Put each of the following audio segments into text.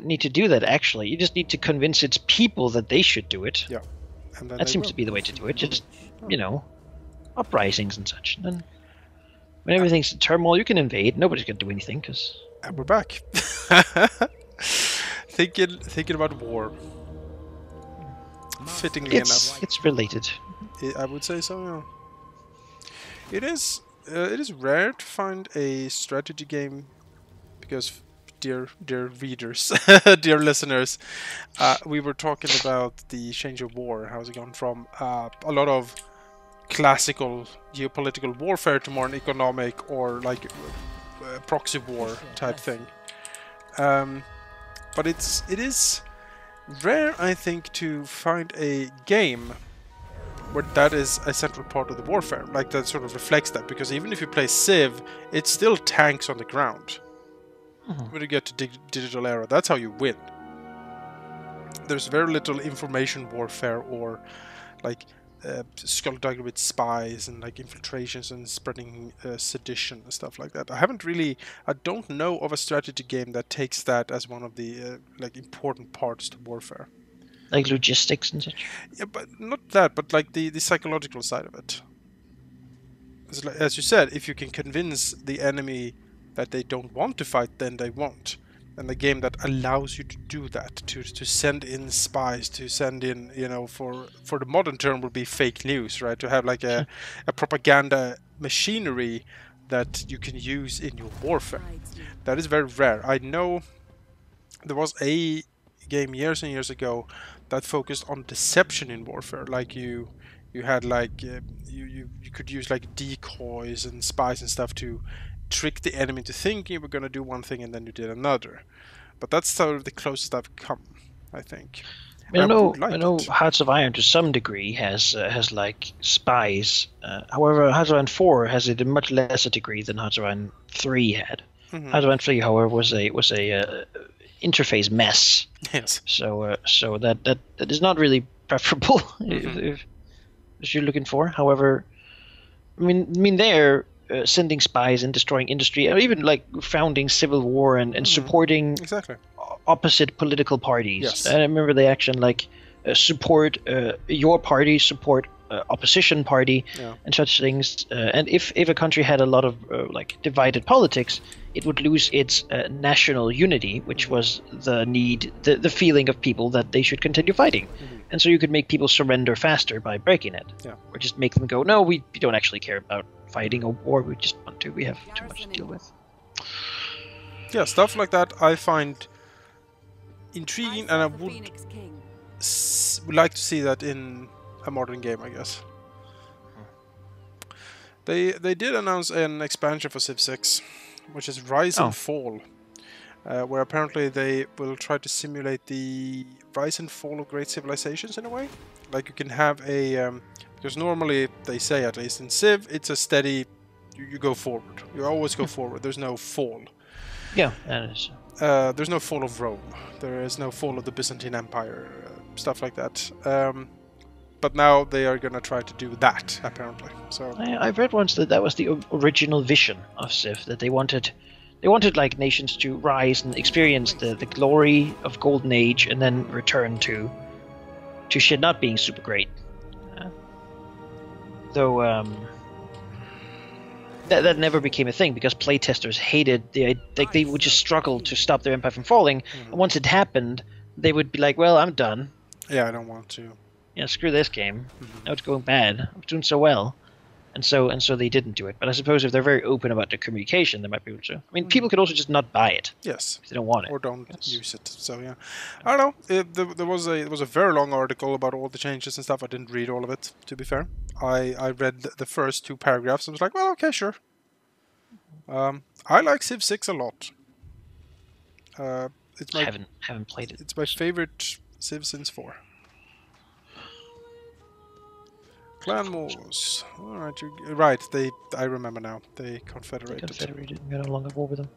don't need to do that, actually. You just need to convince its people that they should do it. Yeah. And then That seems to be the way to do it. Just, uprisings and such. And then when everything's in turmoil, you can invade. Nobody's going to do anything, because... And we're back. thinking about war. Fittingly enough. It's related. I would say so, yeah. It is rare to find a strategy game, because, dear readers, dear listeners, we were talking about the change of war. How's it gone from a lot of classical geopolitical warfare to more an economic or like proxy war type thing. But it is rare, I think, to find a game where that is a central part of the warfare, like that sort of reflects that, because even if you play Civ, it's still tanks on the ground. When you get to digital era, that's how you win. There's very little information warfare or like skullduggery with spies and like infiltrations and spreading sedition and stuff like that. I don't know of a strategy game that takes that as one of the like important parts to warfare. Like logistics and such? Yeah, but not that, but like the psychological side of it. Like, as you said, if you can convince the enemy that they don't want to fight, then they won't. And the game that allows you to do that, to send in spies, to send in, for the modern term would be fake news, right? To have like a propaganda machinery that you can use in your warfare. That is very rare. I know there was a game years and years ago that focused on deception in warfare. Like you had like you could use like decoys and spies and stuff to trick the enemy into thinking you were going to do one thing and then you did another. But that's sort of the closest I've come, I think. I know Hearts of Iron to some degree has like spies. However, Hearts of Iron 4 has it in much lesser degree than Hearts of Iron 3 had. Hearts of Iron 3, however, was a interface mess. Yes. So that is not really preferable if you're looking for. However, I mean there. Sending spies and destroying industry, or even like founding civil war and supporting opposite political parties. Yes. I remember they actually like support your party, support opposition party, and such things. And if a country had a lot of like divided politics, it would lose its national unity, which was the feeling of people that they should continue fighting. And so you could make people surrender faster by breaking it, or just make them go, no, we don't actually care about fighting a war, we just want to, we have too much to deal with. Yeah, stuff like that I find intriguing, and I would like to see that in a modern game, I guess. They did announce an expansion for Civ 6, which is Rise and Fall, where apparently they will try to simulate the rise and fall of great civilizations in a way. Like you can have a... because normally, they say at least in Civ, it's a steady... You go forward. You always go forward. There's no fall. Yeah, that is. There's no fall of Rome. There is no fall of the Byzantine Empire. Stuff like that. But now they are going to try to do that, apparently. So I've read once that was the original vision of Civ, that they wanted like nations to rise and experience the glory of Golden Age and then return to shit not being super great. Though that never became a thing because playtesters hated they would just struggle to stop their empire from falling. And once it happened, they would be like, well, I'm done. Yeah, I don't want to. Yeah, screw this game. Now it's going bad. I'm doing so well. And so they didn't do it. But I suppose if they're very open about their communication, they might be able to. I mean, people could also just not buy it. Yes. If they don't want it. Or don't use it. So yeah, I don't know. There was a very long article about all the changes and stuff. I didn't read all of it, to be fair. I read the first 2 paragraphs and was like, well, okay, sure. I like Civ 6 a lot. It's my, haven't played it. It's my favorite Civ since 4. Clan Wars. Alright, right, I remember now. They confederated. We had a longer war with them.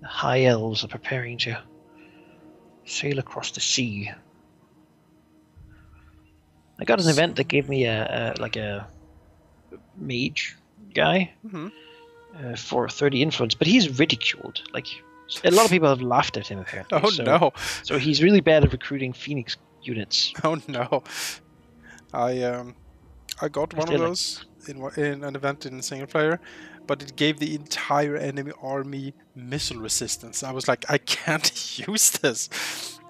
The High Elves are preparing to sail across the sea. I got an event that gave me a mage guy. for 30 influence, but he's ridiculed. Like, a lot of people have laughed at him apparently. Oh no! So he's really bad at recruiting Phoenix units. Oh no! I got one of those in an event in single player, but it gave the entire enemy army missile resistance. I was like, I can't use this.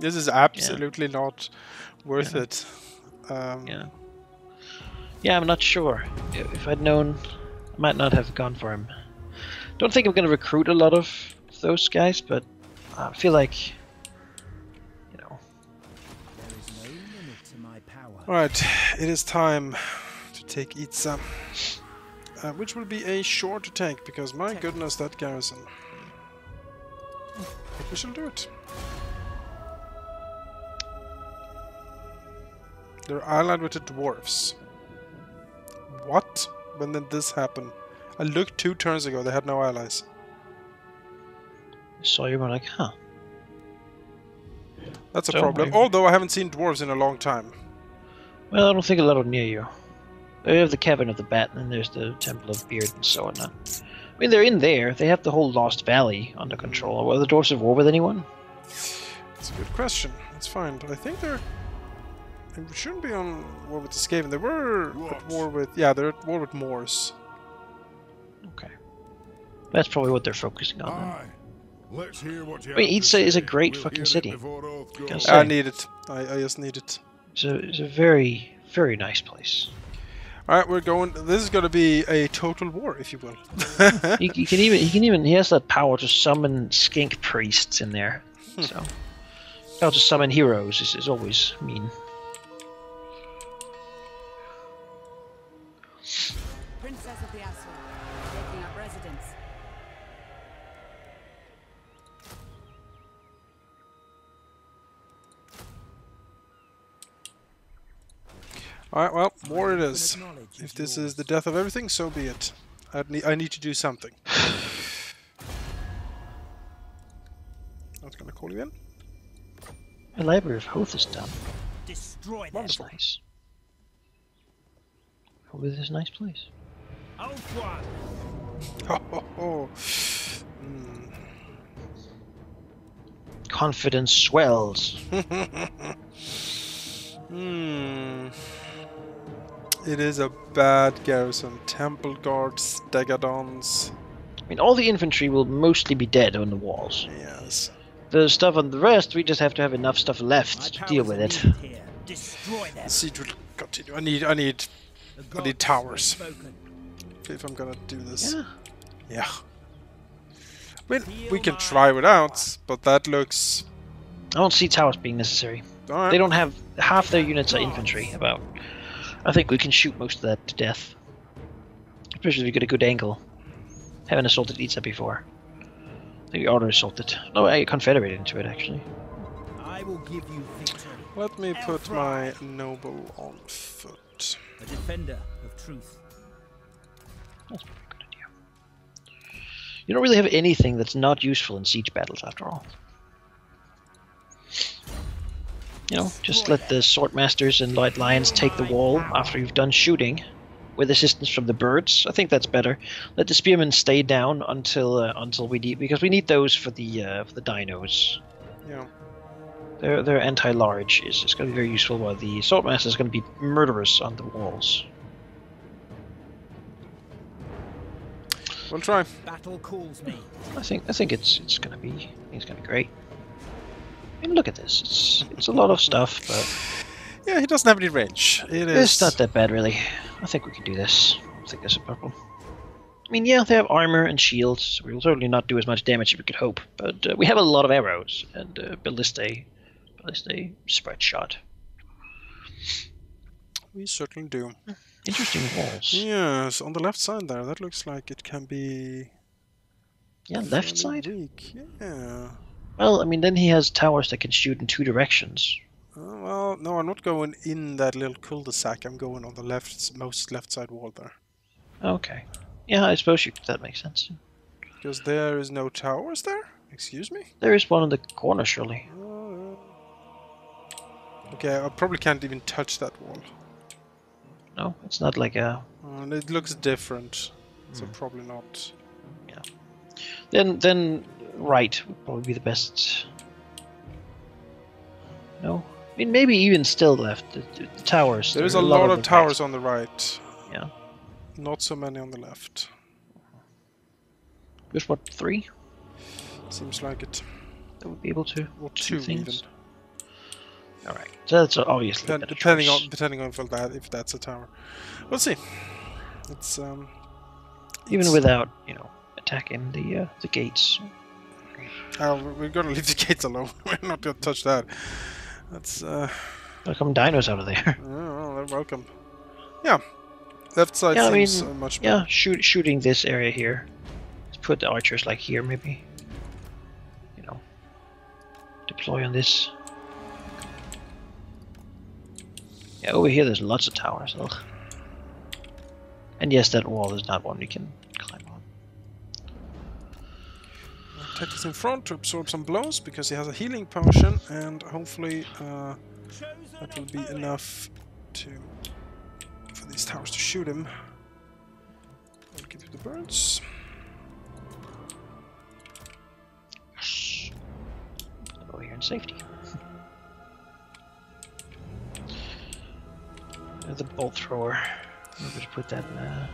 This is absolutely not worth it. Yeah, I'm not sure. If I'd known, I might not have gone for him. Don't think I'm going to recruit a lot of those guys, but I feel like, you know. There is no limit to my power. Alright, it is time to take Itza. Which will be a short attack, because my goodness, that garrison. But we shall do it. They're allied with the dwarves. What? When did this happen? I looked 2 turns ago, they had no allies. So you were like, huh. That's a problem. Although I haven't seen dwarves in a long time. Well, I don't think a lot are near you. They have the Cavern of the Bat, and then there's the Temple of Beard and so on. I mean, they're in there. They have the whole Lost Valley under control. Were the dwarves at war with anyone? That's a good question. That's fine, but I think they're... They shouldn't be on war with the Skaven. They were at war with... Yeah, they're at war with Moors. Okay. That's probably what they're focusing on then. Let's hear what you I mean, Itza is a great fucking city. I need it. I just need it. It's a very, very nice place. Alright, we're going... This is going to be a total war, if you will. He has that power to summon skink priests in there. So, how to summon heroes is always mean. Princess of the Aswad, taking up residence. Alright, well, war it is. If this is the death of everything, so be it. I need to do something. I was gonna call you in. The Library of Hoth is done. Destroy That's nice. Hoth is a nice place. Oh, Ho, ho, ho. Confidence swells. It is a bad garrison. Temple guards, Stegadons. I mean, all the infantry will mostly be dead on the walls. Yes. The stuff on the rest, we just have to have enough stuff left to deal with it. Destroy them. Siege will continue. I need towers. If I'm gonna do this. Yeah. I mean, we can try without, but that looks... I don't see towers being necessary. Alright. They don't have... Half their units are infantry, about. I think we can shoot most of that to death. Especially if we get a good angle. Haven't assaulted Itza before. I think we auto assaulted. No, I confederated into it actually. I will give you victory. Let me put my noble on foot. A defender of truth. That's probably a good idea. You don't really have anything that's not useful in siege battles after all. You know, just let the swordmasters and light lions take the wall after you've done shooting, with assistance from the birds. I think that's better. Let the spearmen stay down until we need, because we need those for the dinos. Yeah. Their anti-large is going to be very useful, while the swordmaster is going to be murderous on the walls. We'll try. Battle calls me. I think it's going to be great. I mean, look at this. It's a lot of stuff, but Yeah, he doesn't have any range. It's not that bad, really. I think we can do this. I don't think there's a problem. I mean, yeah, they have armor and shields, so we will certainly not do as much damage as we could hope. But we have a lot of arrows and ballistae spread shot. We certainly do. Interesting walls. Yes, on the left side there, that looks like it can be... Yeah, left side? Weak. Yeah. Well, I mean, then he has towers that can shoot in 2 directions. Well, no, I'm not going in that little cul-de-sac. I'm going on the most left side wall there. Okay. Yeah, I suppose that makes sense. Because there is no towers there? Excuse me? There is one in the corner, surely. Okay, I probably can't even touch that wall. No, it's not like a... It looks different, so probably not. Yeah. Then right would probably be the best. No, I mean maybe even still left the towers. There is are a lot on of the towers right. on the right. Yeah. Not so many on the left. Just what, 3? Seems like it. That would be able to Or do 2 things. even. All right. So that's obviously a better Depending choice. on if that's a tower. We'll see. It's Even without attacking the gates. we're gonna leave the gates alone. We're not gonna touch that. That's There come dinos out of there. oh, they're welcome. Yeah. Left side Yeah, I seems mean, much better. yeah, shooting this area here. Let's put the archers like here, maybe. Deploy on this. Yeah, over here there's lots of towers. Ugh. And yes, that wall is not one you can climb on. Tech is in front to absorb some blows because he has a healing potion, and hopefully that will be enough for these towers to shoot him. I'll give you the birds. Over here in safety. The bolt thrower. We'll just put that in I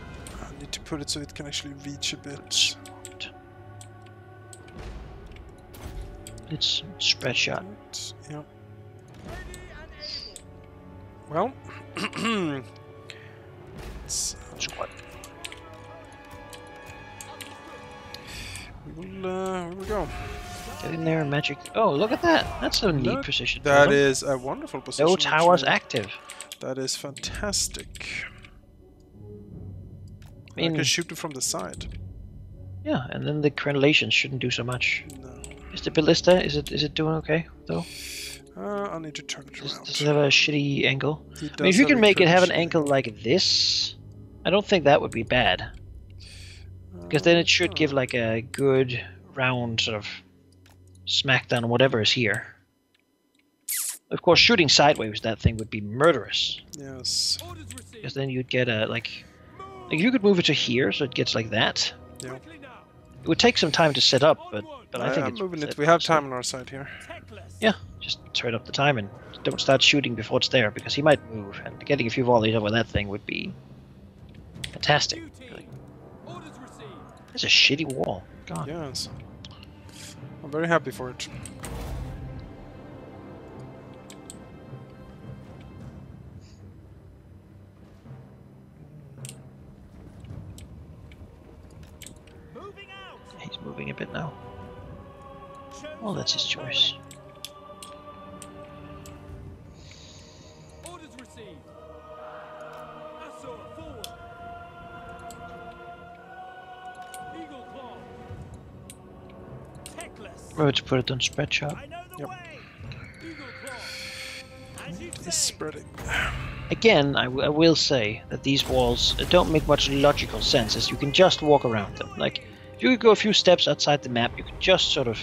need to put it so it can actually reach a bit. It's spread shot. Yeah. Well, Squad. we will go. Get in there, magic. Oh, look at that! That's a neat position. for That them. is a wonderful position. No towers actually. active. That is fantastic. I mean, I can shoot it from the side. yeah, and then the crenellations shouldn't do so much. No. Is the ballista? Is it doing okay though? I need to turn it Does around. it have a shitty angle? He I mean, if does you can a make it pretty have an shitty angle like this, I don't think that would be bad. Because then it should give like a good round sort of smackdown on whatever is here. Of course, shooting sideways with that thing would be murderous. Yes. Because then you'd get a like if you could move it to here, so it gets like that. Yeah. It would take some time to set up, but I think I'm it's moving it. set We have nicely. time on our side here. Yeah, just turn up the time and don't start shooting before it's there, because he might move, and getting a few volleys over that thing would be fantastic. Really. It's a shitty wall. God. Yes. I'm very happy for it. He's moving a bit now. Well, that's his choice. Orders received. Assault forward. Eagle claw. Techless. Remember to put it on spread shot. I know the Yep. way. Eagle claw. As you It's say. spreading. Again, I will say that these walls don't make much logical sense, as you can just walk around them. Like, if you could go a few steps outside the map, you could just sort of,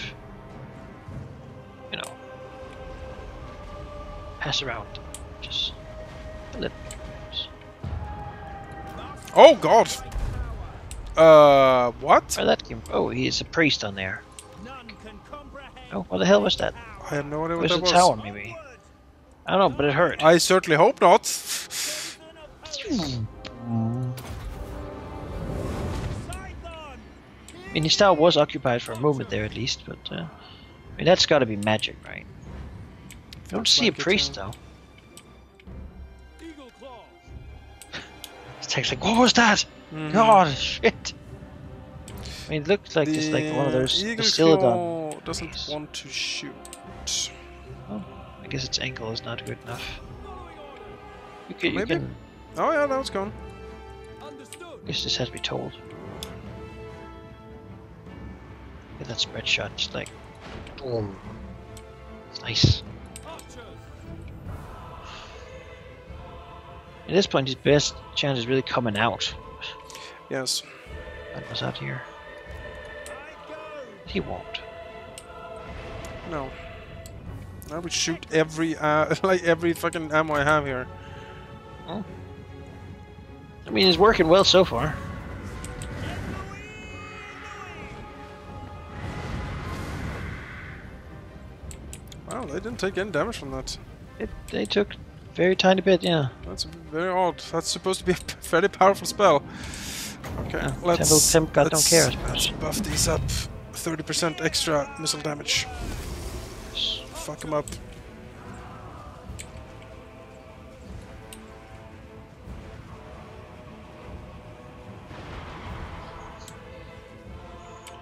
pass around. Just a little. Oh God! What? Where that came from? Oh, he's a priest on there. None can comprehend. Oh, what the hell was that? I have no idea what Where's that the was. tower, maybe? I don't know, but it hurt. I certainly hope not. Scython. I mean, his tower was occupied for a moment there at least, but I mean, that's got to be magic, right? I don't see a priest though. Eagle claw. His tech's like, what was that? God, shit. I mean, it looks like just like one of those Eagle Basiladon. Claw doesn't want to shoot. Oh, I guess its angle is not good enough. You Maybe. can. Oh yeah, now it's gone. Understood. I guess this has to be told. Get that spread shot, just like, boom. It's nice. Archers. At this point, his best chance is really coming out. Yes. That was out here. I go. He won't. No. I would shoot every like every fucking ammo I have here. Oh. I mean, it's working well so far. Wow, they didn't take any damage from that. They took very tiny bit, yeah. That's very odd. That's supposed to be a fairly powerful spell. Okay, Yeah, let's Temple God don't care, I suppose. let's buff these up. 30% extra missile damage. Fuck them up.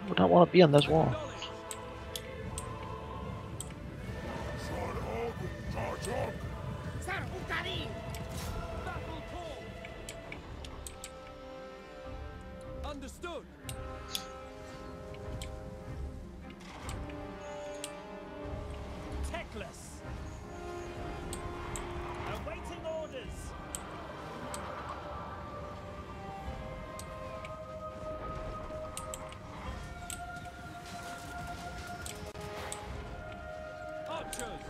Would not want to be on this wall. Battle call. Understood. Techless. Awaiting orders. Archers.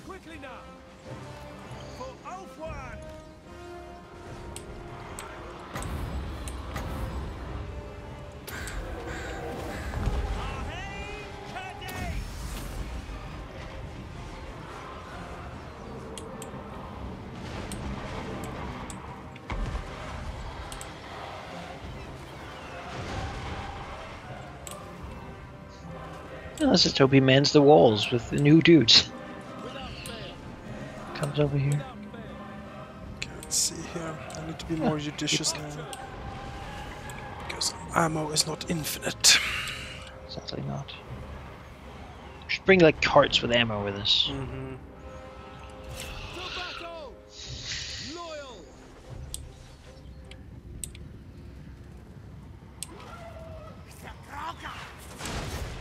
Quickly now. For Alfwan. Ahey, Kade. Unless it's Toby mans the walls with the new dudes. Without fail. Comes over here. Without fail. Okay, let's see here. I need to be more judicious now. Because ammo is not infinite. Sadly not. We should bring like carts with ammo with us. Mm-hmm. To battle. Loyal.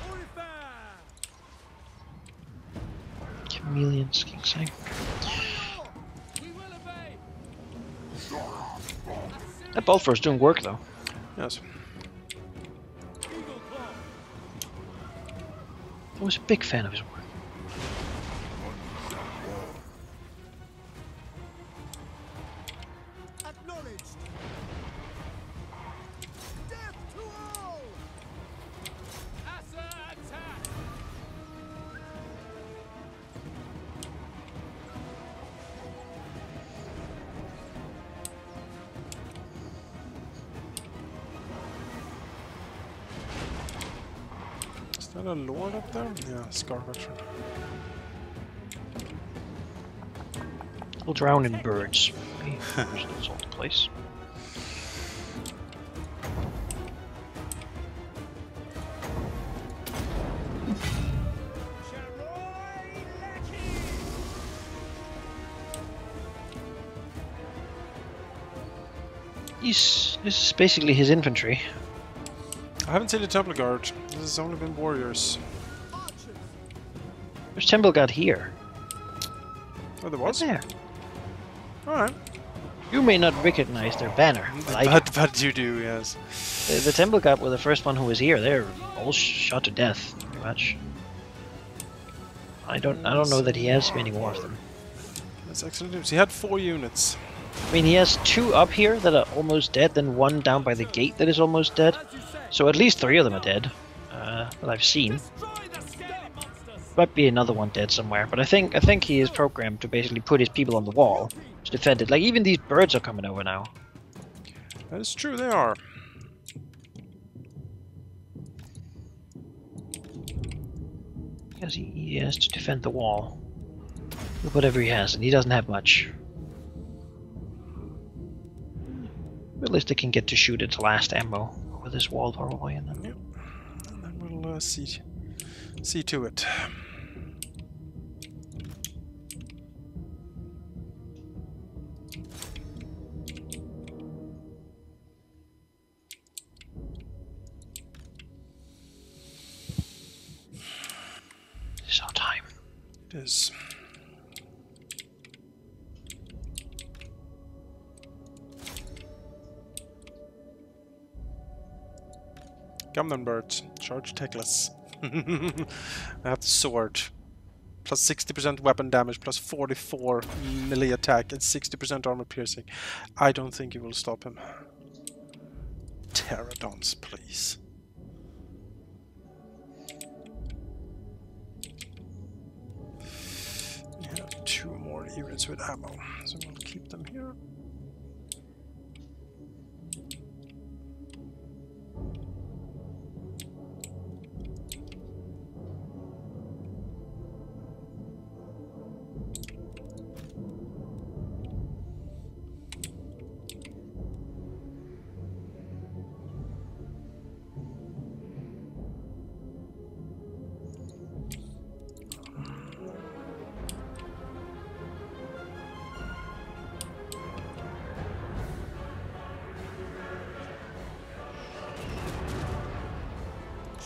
Orifare. Chameleons, King Sang. We will obey. That bolt throw's doing work though. Yes. Eagle claw. I was a big fan of his work. Acknowledged. Death to all. Asa attack. Is that a lord up there? Yeah, Scar Veteran. We'll drown in birds. That's all the place. Sharoy Lackey. This is basically his infantry. I haven't seen the Temple Guard. This has only been warriors. Archers. There's Temple God here. Oh, there was? There. Alright. You may not recognize their banner, but I do. But you do, yes. The Temple God were the first one who was here. They're all shot to death, pretty much. I don't know that he has many more of them. That's excellent news. He had 4 units. I mean, he has 2 up here that are almost dead, then 1 down by the gate that is almost dead. As you said. So at least 3 of them are dead, that I've seen. Destroy the scary monsters. Might be another one dead somewhere, but I think he is programmed to basically put his people on the wall to defend it. Like even these birds are coming over now. That is true, they are. Because he has to defend the wall with whatever he has, and he doesn't have much. At least they can get to shoot its last ammo with this wall probably, and then Yep. And then we'll see to it. it's our time. It is. Come then, birds. Charge Techless. I have the sword. Plus 60% weapon damage, plus 44 melee attack, and 60% armor piercing. I don't think you will stop him. Pterodons, please. units with ammo. So we'll keep them here.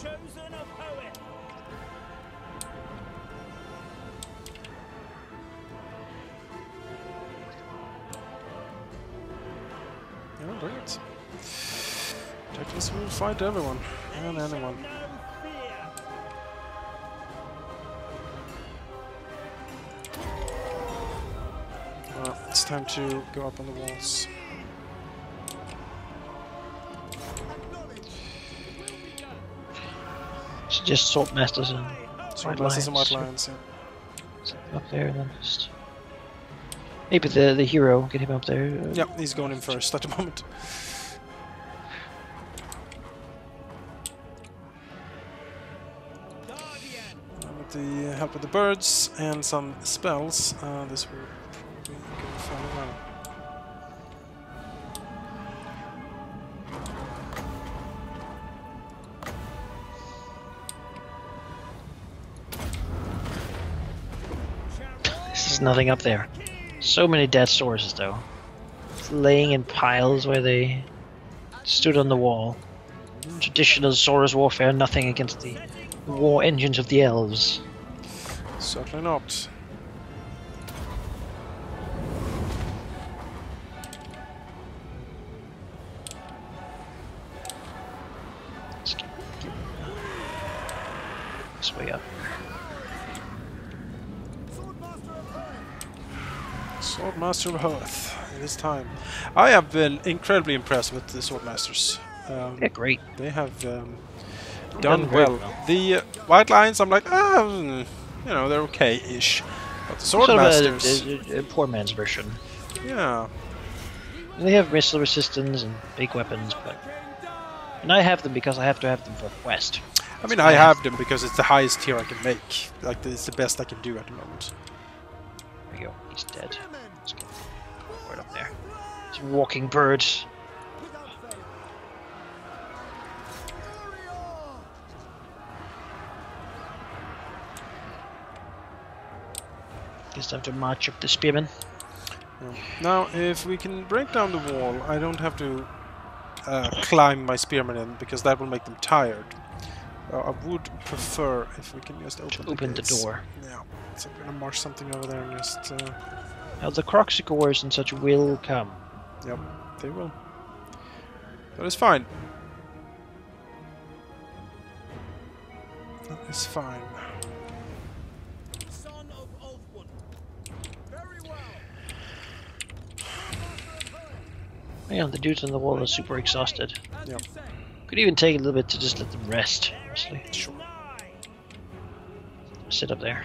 Chosen a poet. Yeah, bring it. Titans will fight everyone and anyone. No fear. Well, it's time to go up on the walls. So just sword masters and Sword white Masters and White lions. Lions, yeah. Set them up there and then just maybe the hero, get him up there. Yeah, he's going in first at the moment. With the help of the birds and some spells, this will probably go fairly well. There's nothing up there. So many dead sources though. It's laying in piles where they stood on the wall. Traditional Saurus warfare, nothing against the war engines of the elves. Certainly not. Let's keep this way up. Swordmaster of Hearth. It is time. I have been incredibly impressed with the Swordmasters. Yeah, great. They have done done great well. well. The White Lions, I'm like, you know, they're okay-ish. But the Sort of Swordmasters, a poor man's version. yeah. They have missile resistance and big weapons, but and I have them because I have to have them for quest. I mean, I have them because it's the highest tier I can make. Like, it's the best I can do at the moment. There we go. He's dead. Let's get right up there. It's walking birds. Guess I have to march up the spearmen. Yeah. Now, if we can break down the wall, I don't have to climb my spearmen in, because that will make them tired. I would prefer if we can just open the gates. door. Yeah, so I'm gonna march something over there and just... Now the Croxicores and such will come. Yep, they will. That is fine. That is fine. Son of Ulfwood. Very well. Yeah, the dudes on the wall are super exhausted. Yep. Could even take a little bit to just let them rest, honestly. Sure. Sit up there.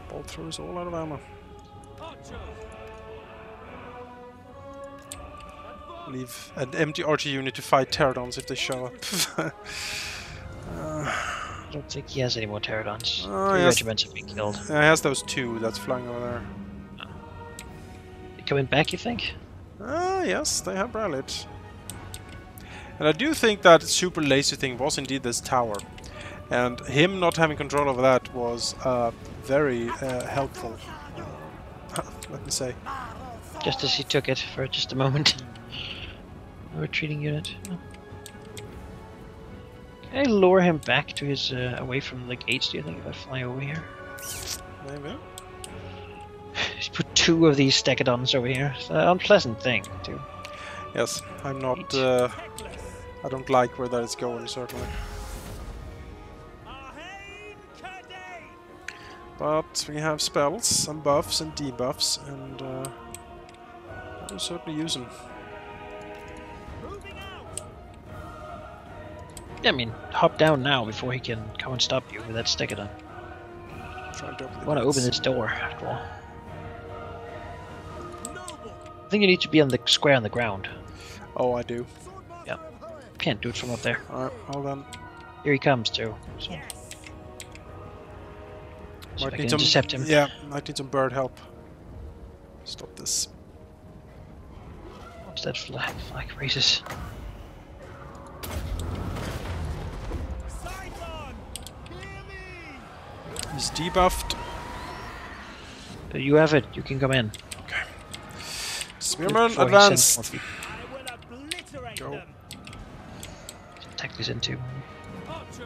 Bolt throws all out of ammo. Leave an empty archer unit to fight pterodons if they show up. I don't think he has any more pterodons. Oh, 3 yes. regiments have been killed. Yeah, he has those 2 that's flying over there. They coming back, you think? Ah, yes, they have rallied. And I do think that super laser thing was indeed this tower. And him not having control over that was very helpful, let me say. Just as he took it for just a moment. A retreating unit. Can I lure him back to his away from the gates, do you think, if I fly over here? Maybe. Just put 2 of these Stegodons over here. It's an unpleasant thing, too. Yes, I'm not... I don't like where that is going, certainly. But we have spells and buffs and debuffs, and I will certainly use them. I mean, hop down now before he can come and stop you with that stegadon. Trying to open the Want to gates. open this door, after all. I think you need to be on the square on the ground. Oh, I do. Yeah. Can't do it from up there. Alright, hold on. Here he comes, too. So, see if I can intercept him. Yeah, might need some bird help. Stop this. What's that flag? Flag raises. He's debuffed. You have it. You can come in. Okay. Spearman, Before he advance! sends more people. I will obliterate Go. them. Attack this into. Archers.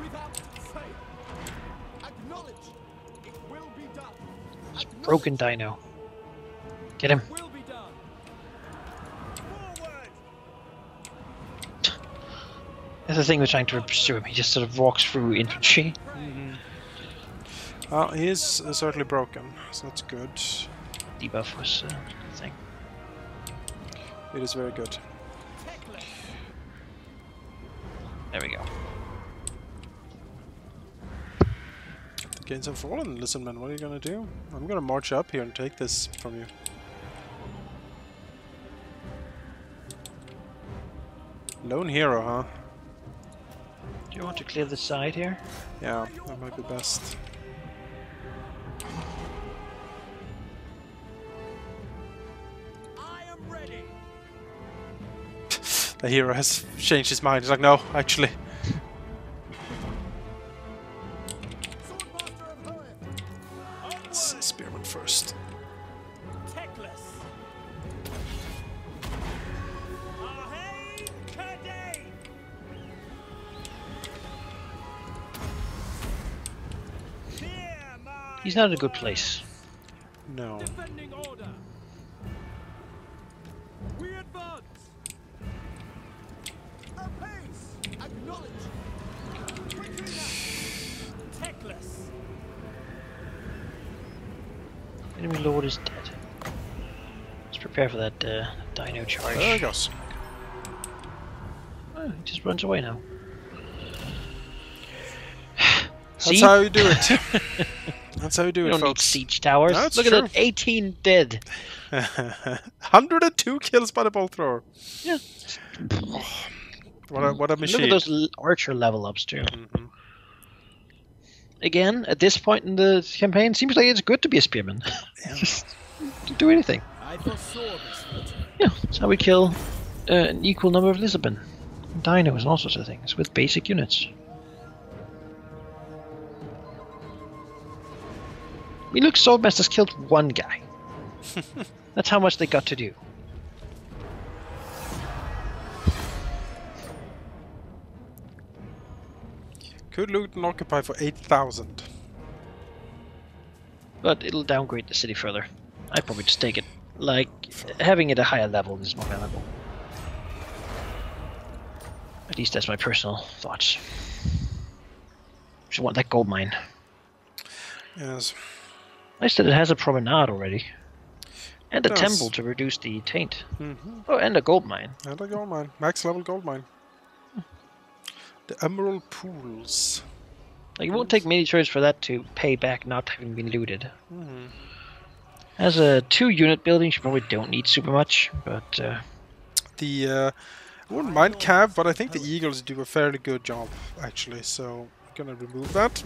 Without faith, acknowledge it will be done. Broken dino. Get him. Will be done. Forward. That's the thing with trying to pursue him. He just sort of walks through infantry. Well, he is certainly broken, so that's good. Debuff was the thing. It is very good. There we go. Gain some fallen. Listen, man, what are you gonna do? I'm gonna march up here and take this from you. Lone hero, huh? Do you want to clear the side here? Yeah, that might be best. I am ready. The hero has changed his mind. He's like, no, actually. Swordmaster of Hoeth. Let's spearman first. Techless. Ahe Kade. Fear my He's not in a good place. No. defending order. We advance. Apace, acknowledge. Techless. Enemy lord is dead. Let's prepare for that dino charge. There he goes. Oh, he just runs away now. That's See? how you do it. That's how you do We it, don't need folks. siege towers. That's Look true. at that, 18 dead. 102 kills by the bolt thrower. Yeah. What a machine. Look at those archer level ups too. Mhm. Again, at this point in the campaign, seems like it's good to be a spearman. Just don't do anything. I foresaw this future. Yeah, that's how we kill an equal number of Lisbon, dinos, and all sorts of things with basic units. I mean, look, Swordmaster's killed one guy. That's how much they got to do. Could loot and occupy for 8,000. But it'll downgrade the city further. I'd probably just take it. Like, having it a higher level is more valuable. At least that's my personal thoughts. Just want that gold mine. Yes. Nice that it has a promenade already. And a It does. temple to reduce the taint. Mm-hmm. Oh, and a gold mine. And a gold mine. Max level gold mine. The Emerald Pools. Like, it won't take many turns for that to pay back not having been looted. Mm-hmm. As a 2-unit building, you probably don't need super much, but I wouldn't mind Cav, but I think the Eagles do a fairly good job, actually, so I'm gonna remove that.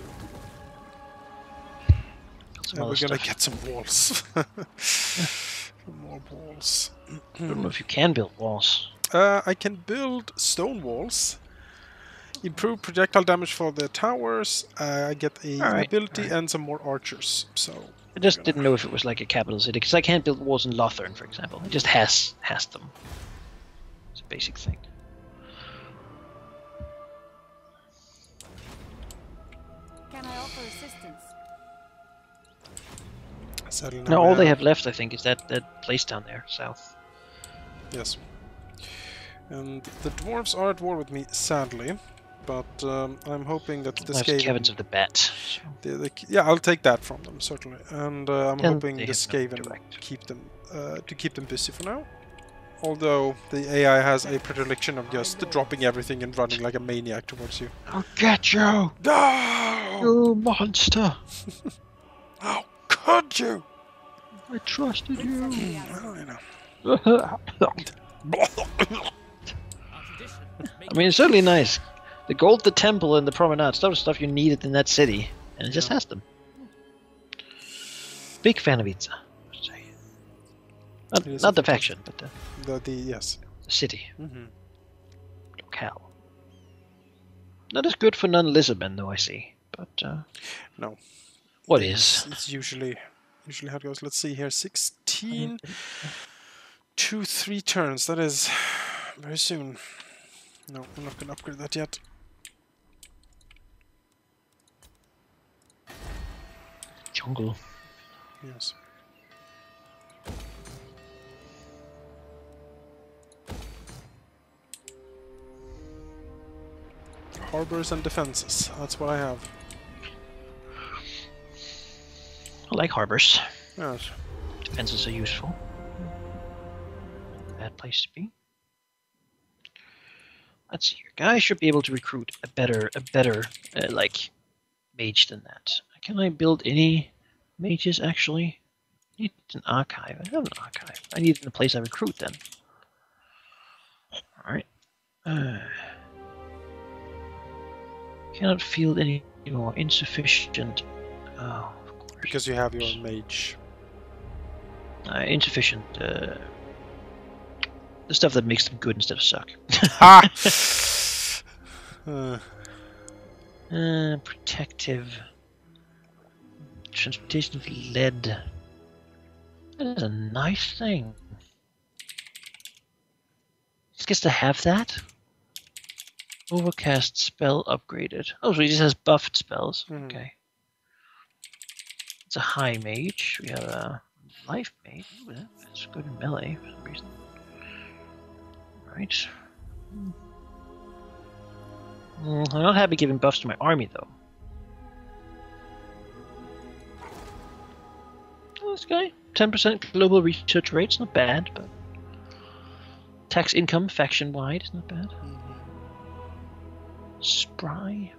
some And other we're gonna stuff. get some walls. Some more walls. I don't know if you can build walls. I can build stone walls. Improve projectile damage for the towers. I get a Alright, ability alright. and some more archers. So I just didn't know if it was like a capital city, because I can't build walls in Lothern, for example. It just has them. It's a basic thing. Can I offer assistance? sadly No, all they have left, I think, is that place down there, south. Yes. And the dwarves are at war with me, sadly. But I'm hoping that the That's Caverns of the Bat. So. yeah, I'll take that from them certainly, and I'm Then hoping they the have no Skaven direct. keep them to keep them busy for now. Although the AI has a predilection of just dropping everything and running like a maniac towards you. I'll get you! No! You monster! How could you? I trusted you! Well, you know. I mean, it's certainly nice. The gold, the temple, and the promenade, stuff you needed in that city, and it just has them. Big fan of Itza. Not the faction, but yes. the city. Mm-hmm. Locale. Not as good for non-Lisbon, though, I see. But No. What is? It's usually how it goes. Let's see here. 16, 2, 3 turns. That is very soon. No, I'm not going to upgrade that yet. Jungle. Yes. Harbors and defenses. That's what I have. I like harbors. Yes. Defenses are useful. Bad place to be. Let's see here. Guys should be able to recruit a better like mage than that. Can I build any mages actually? I need an archive. I have an archive. I need it in the place I recruit then. Alright. Cannot field any more. Insufficient. Oh, of course. Because you have your mage. Insufficient. The stuff that makes them good instead of suck. Ha! Protective. Transportation of lead. That is a nice thing. Just gets to have that. Overcast spell upgraded. Oh, so he just has buffed spells. Mm-hmm. Okay. It's a high mage. We have a life mage. Ooh, that's good in melee for some reason. Right. I'm not happy giving buffs to my army though. Oh, this guy, 10% global research rate's not bad, but tax income faction wide is not bad. Spry.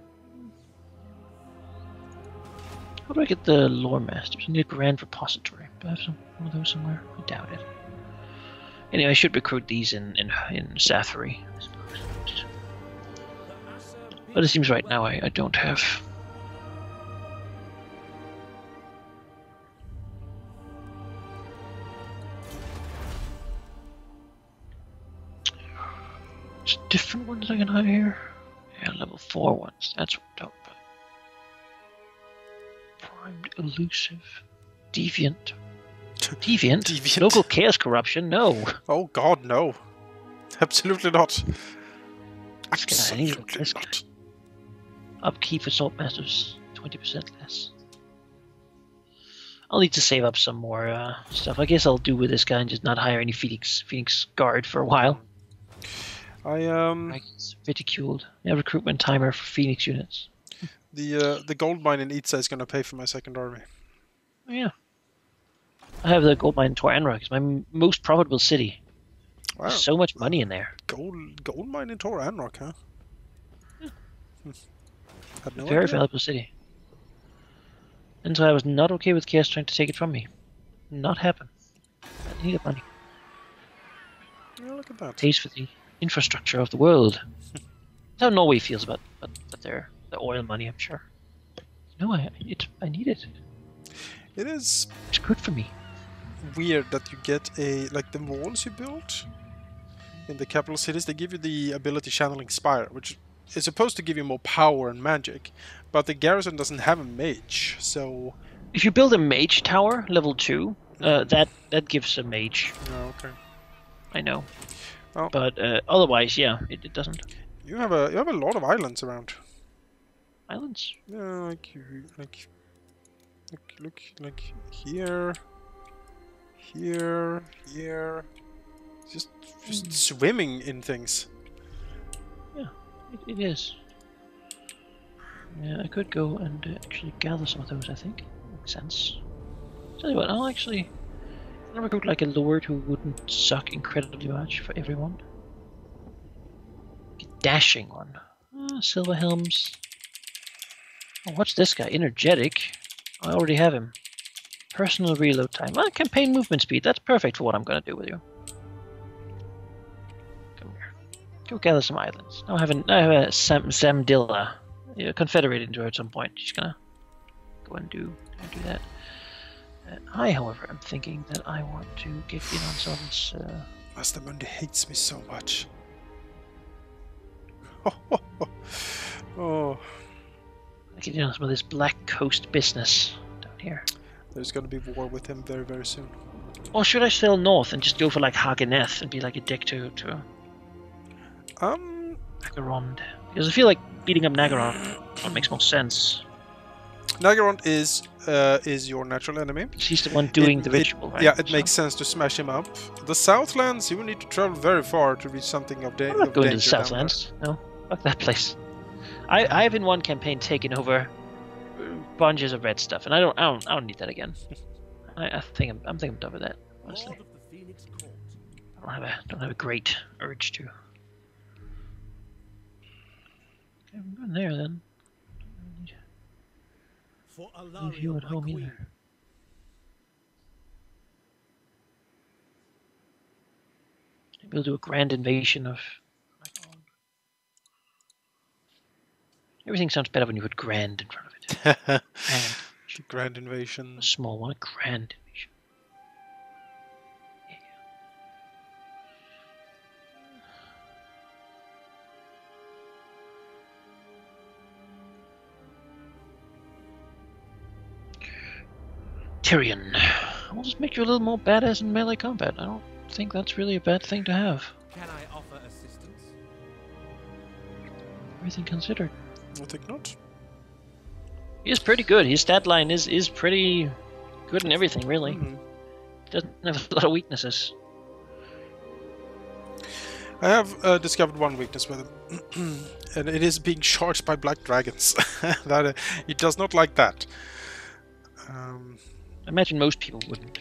How do I get the lore masters? I need a grand repository. Do I have one of those somewhere? I doubt it. Anyway, I should recruit these in Safari, I suppose. But it seems right now I don't have. There's different ones I can hire here. Yeah, level 4 ones. That's dope. Primed, elusive, deviant. Deviant? Local chaos corruption? No. Oh god, no. Absolutely not. Absolutely Absolutely not. Upkeep assault masters 20% less. I'll need to save up some more stuff. I guess I'll do with this guy and just not hire any Phoenix guard for a while. It's ridiculed. Yeah, recruitment timer for Phoenix units. The gold mine in Itza is gonna pay for my second army. Oh, yeah. I have the gold mine in Tor Anrok. It's my most profitable city. Wow. There's so much money in there. Gold mine in Tor Anrok, huh? Yeah. Had no Very idea. valuable city. And so I was not okay with Chaos trying to take it from me. Not happen. I needed money. Yeah, look at that. Pays for the infrastructure of the world. That's how Norway feels about their oil money, I'm sure. No, I need it. It is It's good for me. weird that you get like the walls you built in the capital cities, they give you the ability Channeling Spire, which is supposed to give you more power and magic, but the garrison doesn't have a mage, so... If you build a mage tower, level 2, that gives a mage. Oh, okay. I know. Oh. But otherwise, yeah, it doesn't. You have a lot of islands around. Islands? Yeah, look, like here, just swimming in things. Yeah, it is. Yeah, I could go and actually gather some of those, I think. Makes sense. Tell you what, I'll I'll recruit like a lord who wouldn't suck incredibly much for everyone. A dashing one. Silver helms. Oh, what's this guy? Energetic. I already have him. Personal reload time. Campaign movement speed. That's perfect for what I'm gonna do with you. Come here. Go gather some islands. I have a Zamdilla, confederated into her at some point. She's gonna go and do that. I, however, am thinking that I want to get in on some of this. Master Mundi hates me so much. Oh. Get in on some of this Black Coast business down here. There's gonna be war with him very, very soon. Or should I sail north and just go for like Hageneth and be like a dick to Nagarond? Because I feel like beating up Nagarond makes more sense. Nagarond is your natural enemy. He's the one doing the ritual, right? Yeah, it makes sense to smash him up. The Southlands, you will need to travel very far to reach something of danger. I'm not going to the Southlands. No, fuck that place. I've in one campaign taken over bunches of red stuff, and I don't need that again. I think I'm done with that. Honestly, Lord of the Phoenix Court. I don't have a great urge to. Okay, I'm going there then. For Leave you Alaria, at my home queen. either. Maybe we'll do a grand invasion of. Everything sounds better when you put grand in front of it. And Grand invasion. a small one, a grand invasion. Tyrion. I'll just make you a little more badass in melee combat. I don't think that's really a bad thing to have. Can I offer assistance? Everything considered. I think not. He is pretty good. His stat line is pretty good in everything, really. Mhm. Doesn't have a lot of weaknesses. I have discovered one weakness with him, and it is being charged by black dragons. That he does not like that. I imagine most people wouldn't.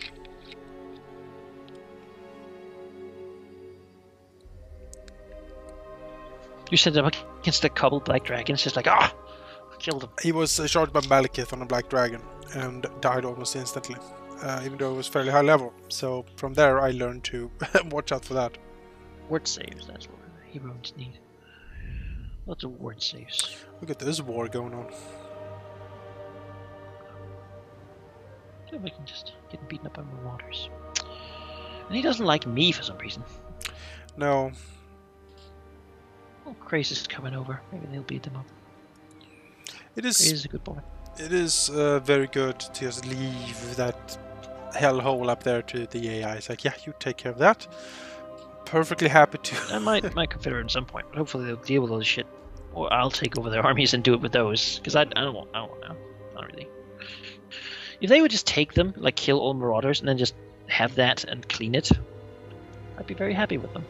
You set up against a couple black dragons, just like, killed them. He was charged by Malekith on a black dragon and died almost instantly, even though it was fairly high level. So from there I learned to watch out for that. Word saves, that's what heroes need. Lots of word saves. Look at this war going on. So we can just get beaten up by marauders. And he doesn't like me for some reason. No. Oh, Krace is coming over. Maybe they'll beat them up. It Krace is. is a good boy. It is very good to just leave that hellhole up there to the AI. It's like, yeah, you take care of that. Perfectly happy to. I might confederate at some point, but hopefully they'll deal with all this shit. Or I'll take over their armies and do it with those. Because I don't want now. Not really. If they would just take them, like kill all marauders, and then just have that and clean it, I'd be very happy with them.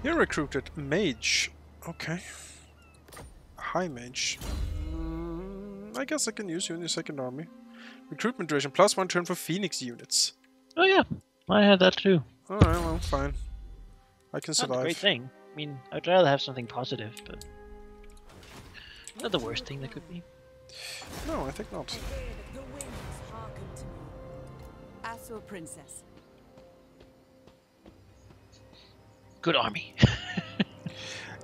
You're recruited mage. Okay. High mage. I guess I can use you in your second army. Recruitment duration +1 turn for Phoenix units. Oh yeah, I had that too. Alright, well, fine. I can Not survive. a great thing. I mean, I'd rather have something positive, but not the worst thing that could be. No, I think not. The winds hearken to me. Asur princess. Good army.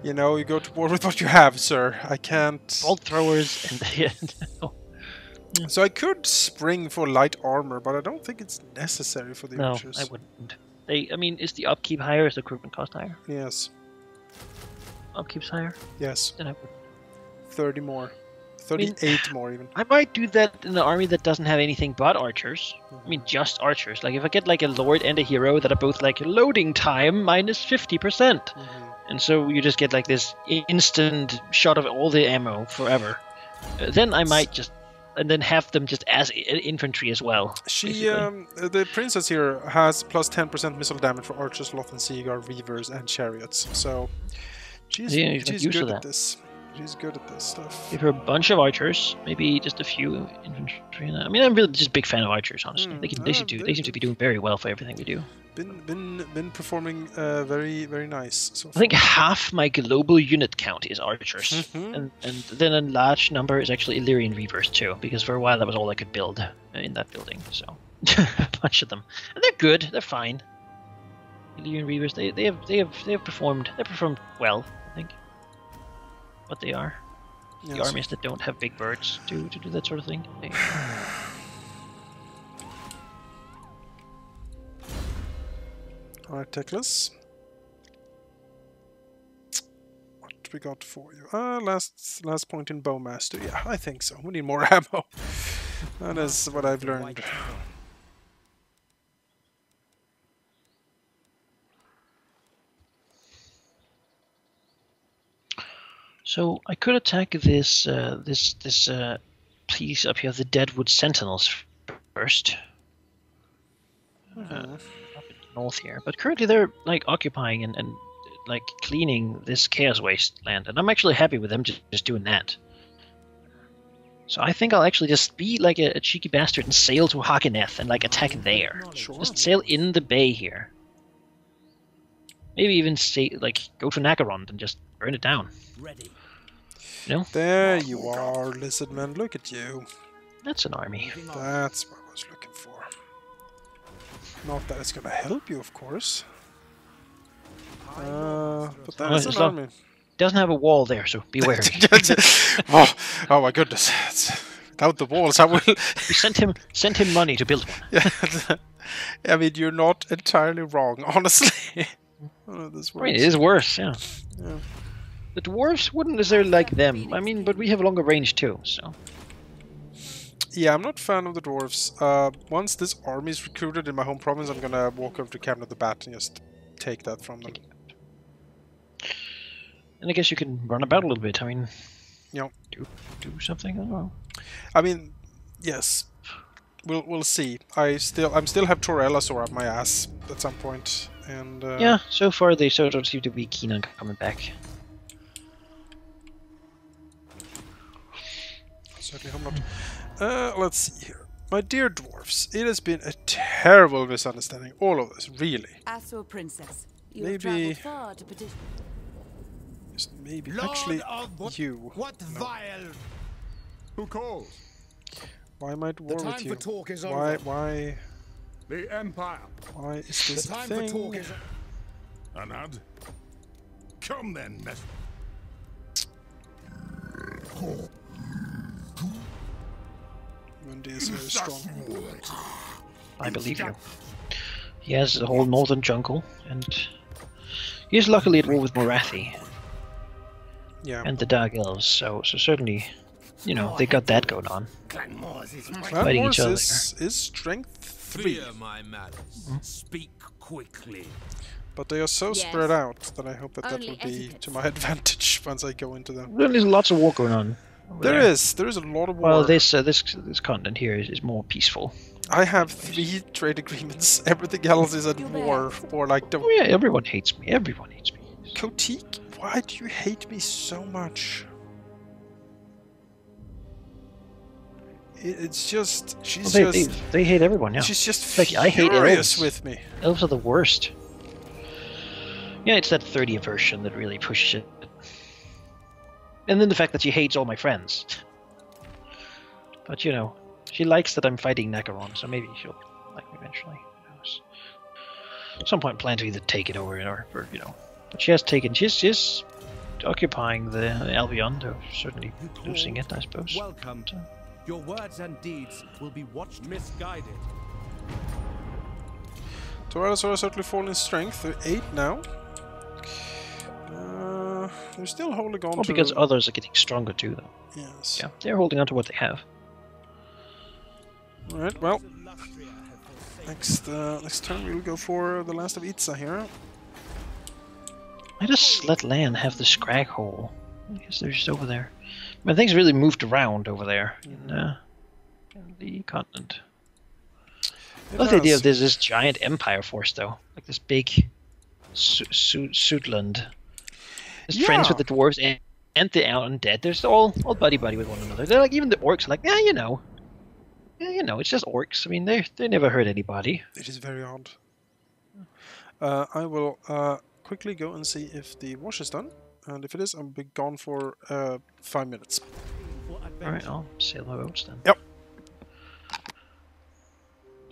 You know, you go to war with what you have, sir. I can't... Bolt throwers and So I could spring for light armor, but I don't think it's necessary for the no, archers. I wouldn't. I mean, is the upkeep higher? Is the recruitment cost higher? Yes. Upkeep's higher? Yes. Then I would. 30 more. 38 more, even. I might do that in an army that doesn't have anything but archers. I mean, just archers. Like, if I get, like, a lord and a hero that are both, like, loading time -50%. and so you just get like this instant shot of all the ammo forever. Then I might just, and then have them just as infantry as well. She, the princess here has plus 10% missile damage for archers, Lothan, Seaguar, Reavers, and chariots. So she's good at this. She's good at this stuff. Give her a bunch of archers, maybe just a few infantry. I mean, I'm really just a big fan of archers, honestly. They seem to be doing very well for everything we do. Been performing very, very nice. So I think half my global unit count is archers, and then a large number is actually Illyrian Reavers too, because for a while that was all I could build in that building. So a bunch of them, and they're good. They're fine. Illyrian Reavers, they have performed well, I think. But they are the armies that don't have big birds to do that sort of thing. Alright, Teclis. What we got for you? Last point in Bowmaster. Yeah, I think so. We need more ammo. That is what I've learned. So I could attack this piece up here, the Deadwood Sentinels, first. Up north here, but currently they're like occupying and like cleaning this Chaos Wasteland, and I'm actually happy with them just doing that. So I think I'll actually just be like a cheeky bastard and sail to Hakeneth and like attack there. Sure. Just sail in the bay here. Maybe even go to Nagarond and just burn it down. Ready. You know? There you are, Lizardman. Look at you. That's an army. That's what I was looking for. Not that it's gonna help you, of course. But that is an army. It doesn't have a wall there, so be wary. oh my goodness! Without the walls, I will. We sent him money to build one. Yeah, I mean, you're not entirely wrong, honestly. This it is worse, yeah. The dwarves wouldn't necessarily like them. I mean, but we have longer range too, so. Yeah, I'm not a fan of the dwarves. Once this army is recruited in my home province, I'm gonna walk over to Cabinet of the Bat and just take that from them. And I guess you can run about a little bit. I mean, do something. I don't know. I mean, yes, we'll see. I'm still have Torellasor up my ass at some point, and yeah. So far, they sort of seem to be keen on coming back. Certainly hope not. Let's see here. My dear dwarfs, it has been a terrible misunderstanding, all of this, really. Asur Princess, you Maybe... have traveled far to petition. Maybe, Lord actually, of you. What vile... Who calls? Why am I at war The time with you? for talk is Why, over. why... The Empire. Why is this The time thing? for talk is... Anad? Come then, mess... Wendy is very strong. I believe you. He has the whole northern jungle, and he is luckily at war with Morathi. Yeah. And the Dark Elves, so certainly, you know, they got that going on. Fighting each other. Is strength 3. Fear my malice. Speak quickly. But they are so Yes. spread out that I hope that Only will be etiquette. to my advantage once I go into them. There's lots of war going on. There is a lot of war. Well, this continent here is more peaceful. I have 3 trade agreements. Everything else is at war, or like the... Oh yeah, everyone hates me. Everyone hates me. Kotik, why do you hate me so much? It's just... She's Well, just... they hate everyone, yeah. She's just Like, I hate furious elves. with me. Elves are the worst. Yeah, it's that 30 version that really pushes it. And then the fact that she hates all my friends. But, you know, she likes that I'm fighting Nakaron, so maybe she'll like me eventually. Who knows? At some point plan to either take it over or you know. But she has taken... She's occupying the Albion, though certainly losing it, I suppose. Welcome. Your words and deeds will be watched. Misguided. Toralsaur has certainly fallen in strength. They're 8 now. They're still holding on to... because others are getting stronger too, though. Yes. Yeah, they're holding on to what they have. Alright, well... Next turn we'll go for the last of Itza here. Why does Sletland have the scrag hole? I guess they're just over there. But things really moved around over there in the continent. I love the idea of this giant empire force, though. Like this big Suitland. Just friends with the dwarves and the undead. They're just all buddy-buddy with one another. They're like, even the orcs are like, yeah, you know, it's just orcs. I mean, they never hurt anybody. It is very odd. I will quickly go and see if the wash is done. And if it is, I'll be gone for 5 minutes. Alright, I'll sail our boats then. Yep.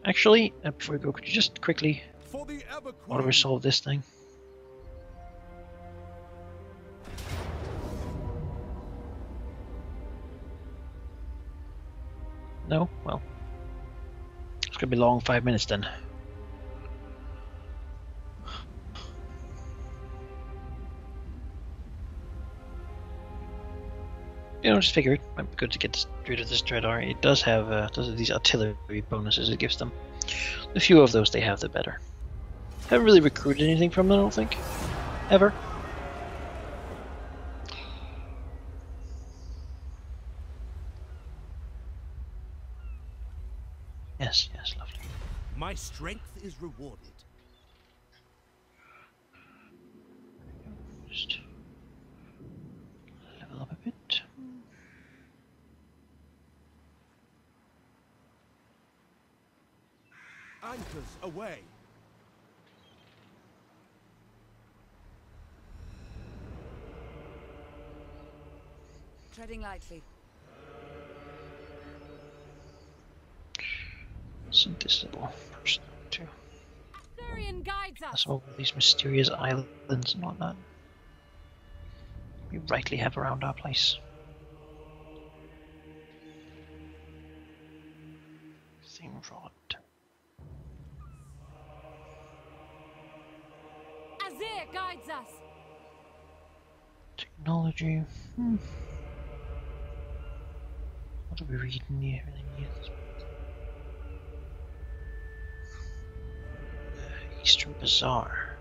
Actually, before we go, could you just quickly auto-resolve this thing? No? Well. It's gonna be long 5 minutes then. You know, just figured it might be good to get rid of this Dreadar. It does have these artillery bonuses it gives them. The fewer of those they have, the better. Haven't really recruited anything from them, I don't think. Ever. Yes, lovely. My strength is rewarded. Just level up a bit. Anchors away. Treading lightly. Some disable person too. Thurian guides us. That's all these mysterious islands and whatnot we rightly have around our place. Theme rod. Azir guides us. Technology. What do we read in here? Eastern Bazaar.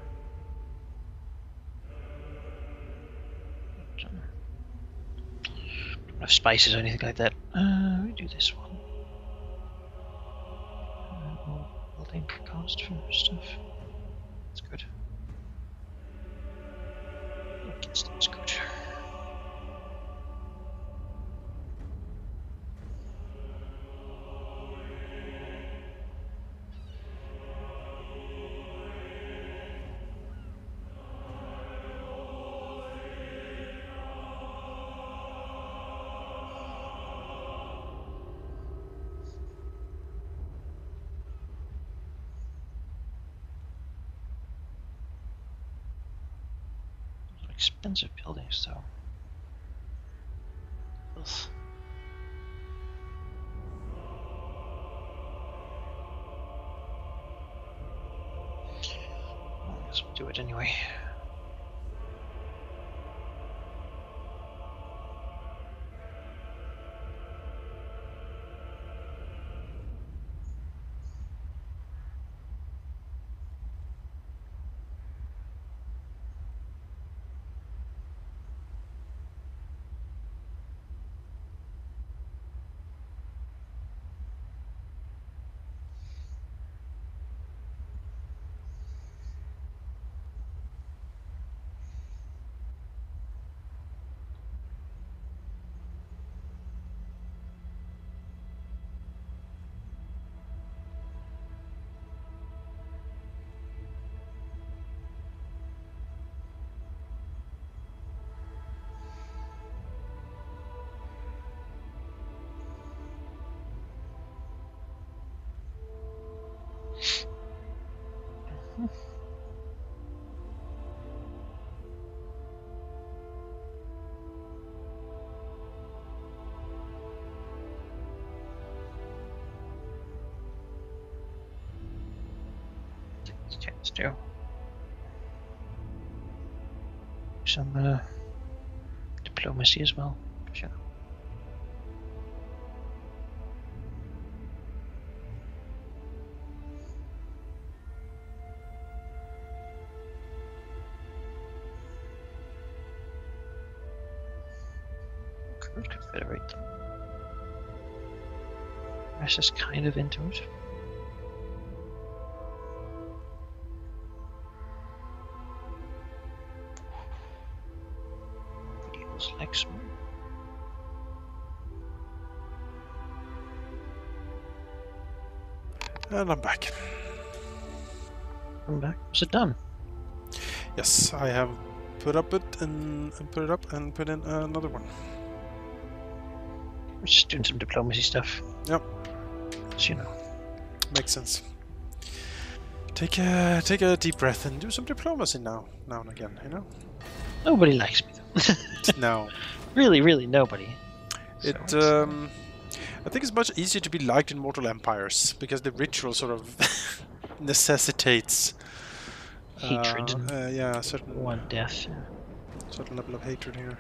Don't have spices or anything like that. We do this one. Building cost for stuff. That's good. That's good. Expensive buildings, though. Ugh. Well, I guess we'll do it anyway. Let's do some diplomacy as well. Sure. Could confederate them. Rest is kind of into it. Nobody else likes me. And I'm back. I'm back. Was it done? Yes, I have put up it and put it up and put in another one. We're just doing some diplomacy stuff. Yep. So, you know. Makes sense. Take a deep breath and do some diplomacy now and again, you know? Nobody likes me though. No. Really nobody. So I think it's much easier to be liked in Mortal Empires because the ritual sort of necessitates hatred. Yeah, a certain One death. certain level of hatred here.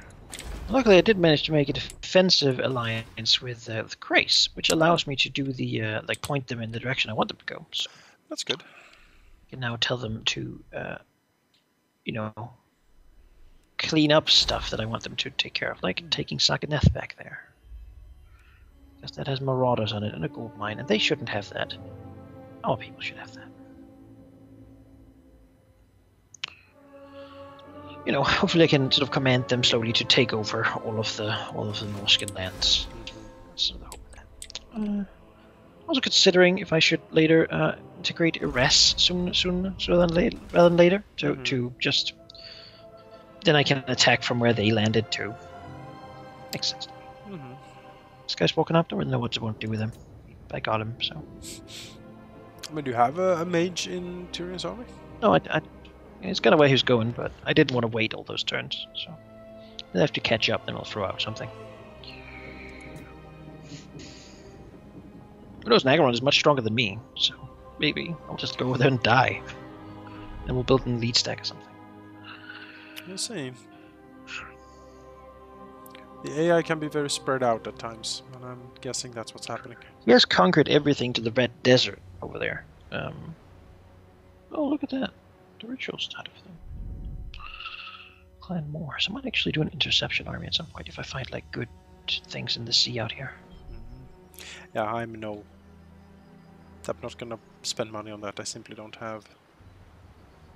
Luckily, I did manage to make a defensive alliance with Grace, which allows me to do the like point them in the direction I want them to go. So That's good. I can now tell them to, you know, clean up stuff that I want them to take care of, like taking Saganeth back there, because that has marauders on it and a gold mine, and they shouldn't have that. Our people should have that. You know, hopefully I can sort of command them slowly to take over all of the Norscan lands. That's sort of the hope of that. Also considering if I should later integrate Ires sooner rather than later, to just then I can attack from where they landed too. Makes sense. This guy's walking up. Don't really know what to do with him. But I got him, so. I mean, do you have a mage in Tyrion's army? No, it's kind of where he was going, but I didn't want to wait all those turns, so I'll have to catch up, then I'll throw out something. Who knows, Nagaron is much stronger than me, so maybe I'll just go over there and die. And we'll build an elite stack or something. We'll see. The AI can be very spread out at times, and I'm guessing that's what's happening. He has conquered everything to the Red Desert over there. Oh, look at that. The ritual side of them. Clan more. So I might actually do an interception army at some point if I find like good things in the sea out here. Yeah, I'm not gonna spend money on that. I simply don't have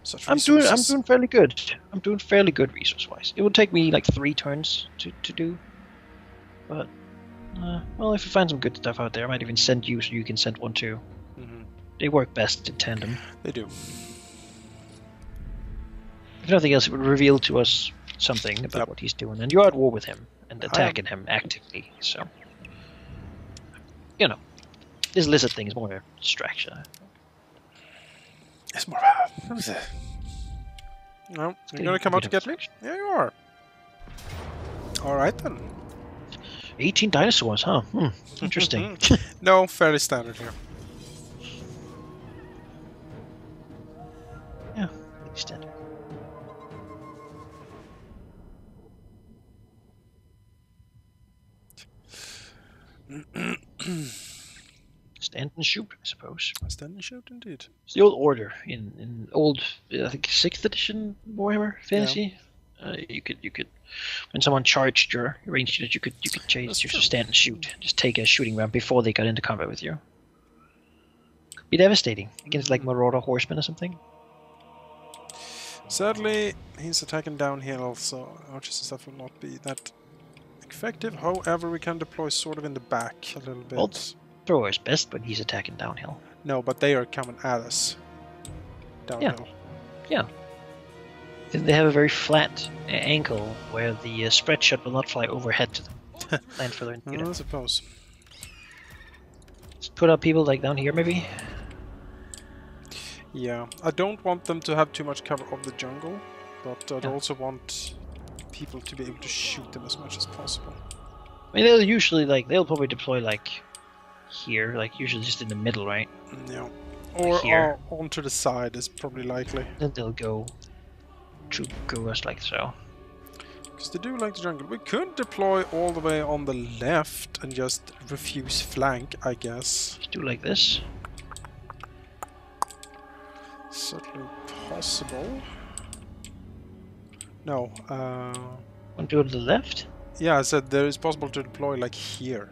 such resources. I'm doing fairly good. I'm doing fairly good resource-wise. It would take me like 3 turns to do. But well, if I find some good stuff out there, I might even send you so you can send one too. They work best in tandem. They do. If nothing else, it would reveal to us something about what he's doing. And you're at war with him and attacking him actively, so. You know, this lizard thing is more of a distraction. It's more of a... No, you're gonna come out to get me? Yeah, you are. Alright then. 18 dinosaurs, huh? Interesting. No, fairly standard here. Yeah, standard. Stand and shoot, I suppose. Stand and shoot, indeed. It's the old order in old, I think 6th edition Warhammer Fantasy. Yeah. You could, when someone charged your ranged unit, you could change to stand and shoot. Just take a shooting round before they got into combat with you. Could be devastating against like Marauder Horsemen or something. Sadly, he's attacking downhill, so archers and stuff will not be that effective. However, we can deploy sort of in the back a little bit. Well, thrower is best when he's attacking downhill. No, but they are coming at us. Downhill. Yeah. They have a very flat ankle where the spread shot will not fly overhead to them. Land further in. I suppose. Let's put up people like down here, maybe. Yeah, I don't want them to have too much cover of the jungle, but I'd also want people to be able to shoot them as much as possible. I mean, they'll usually they'll probably deploy like here, like usually just in the middle, right? Yeah. Or onto the side is probably likely. Then they'll go us like so. Because they do like the jungle. We could deploy all the way on the left and just refuse flank, I guess. Just do like this. Certainly possible. No. Want to go to the left? Yeah, I said there is possible to deploy like here.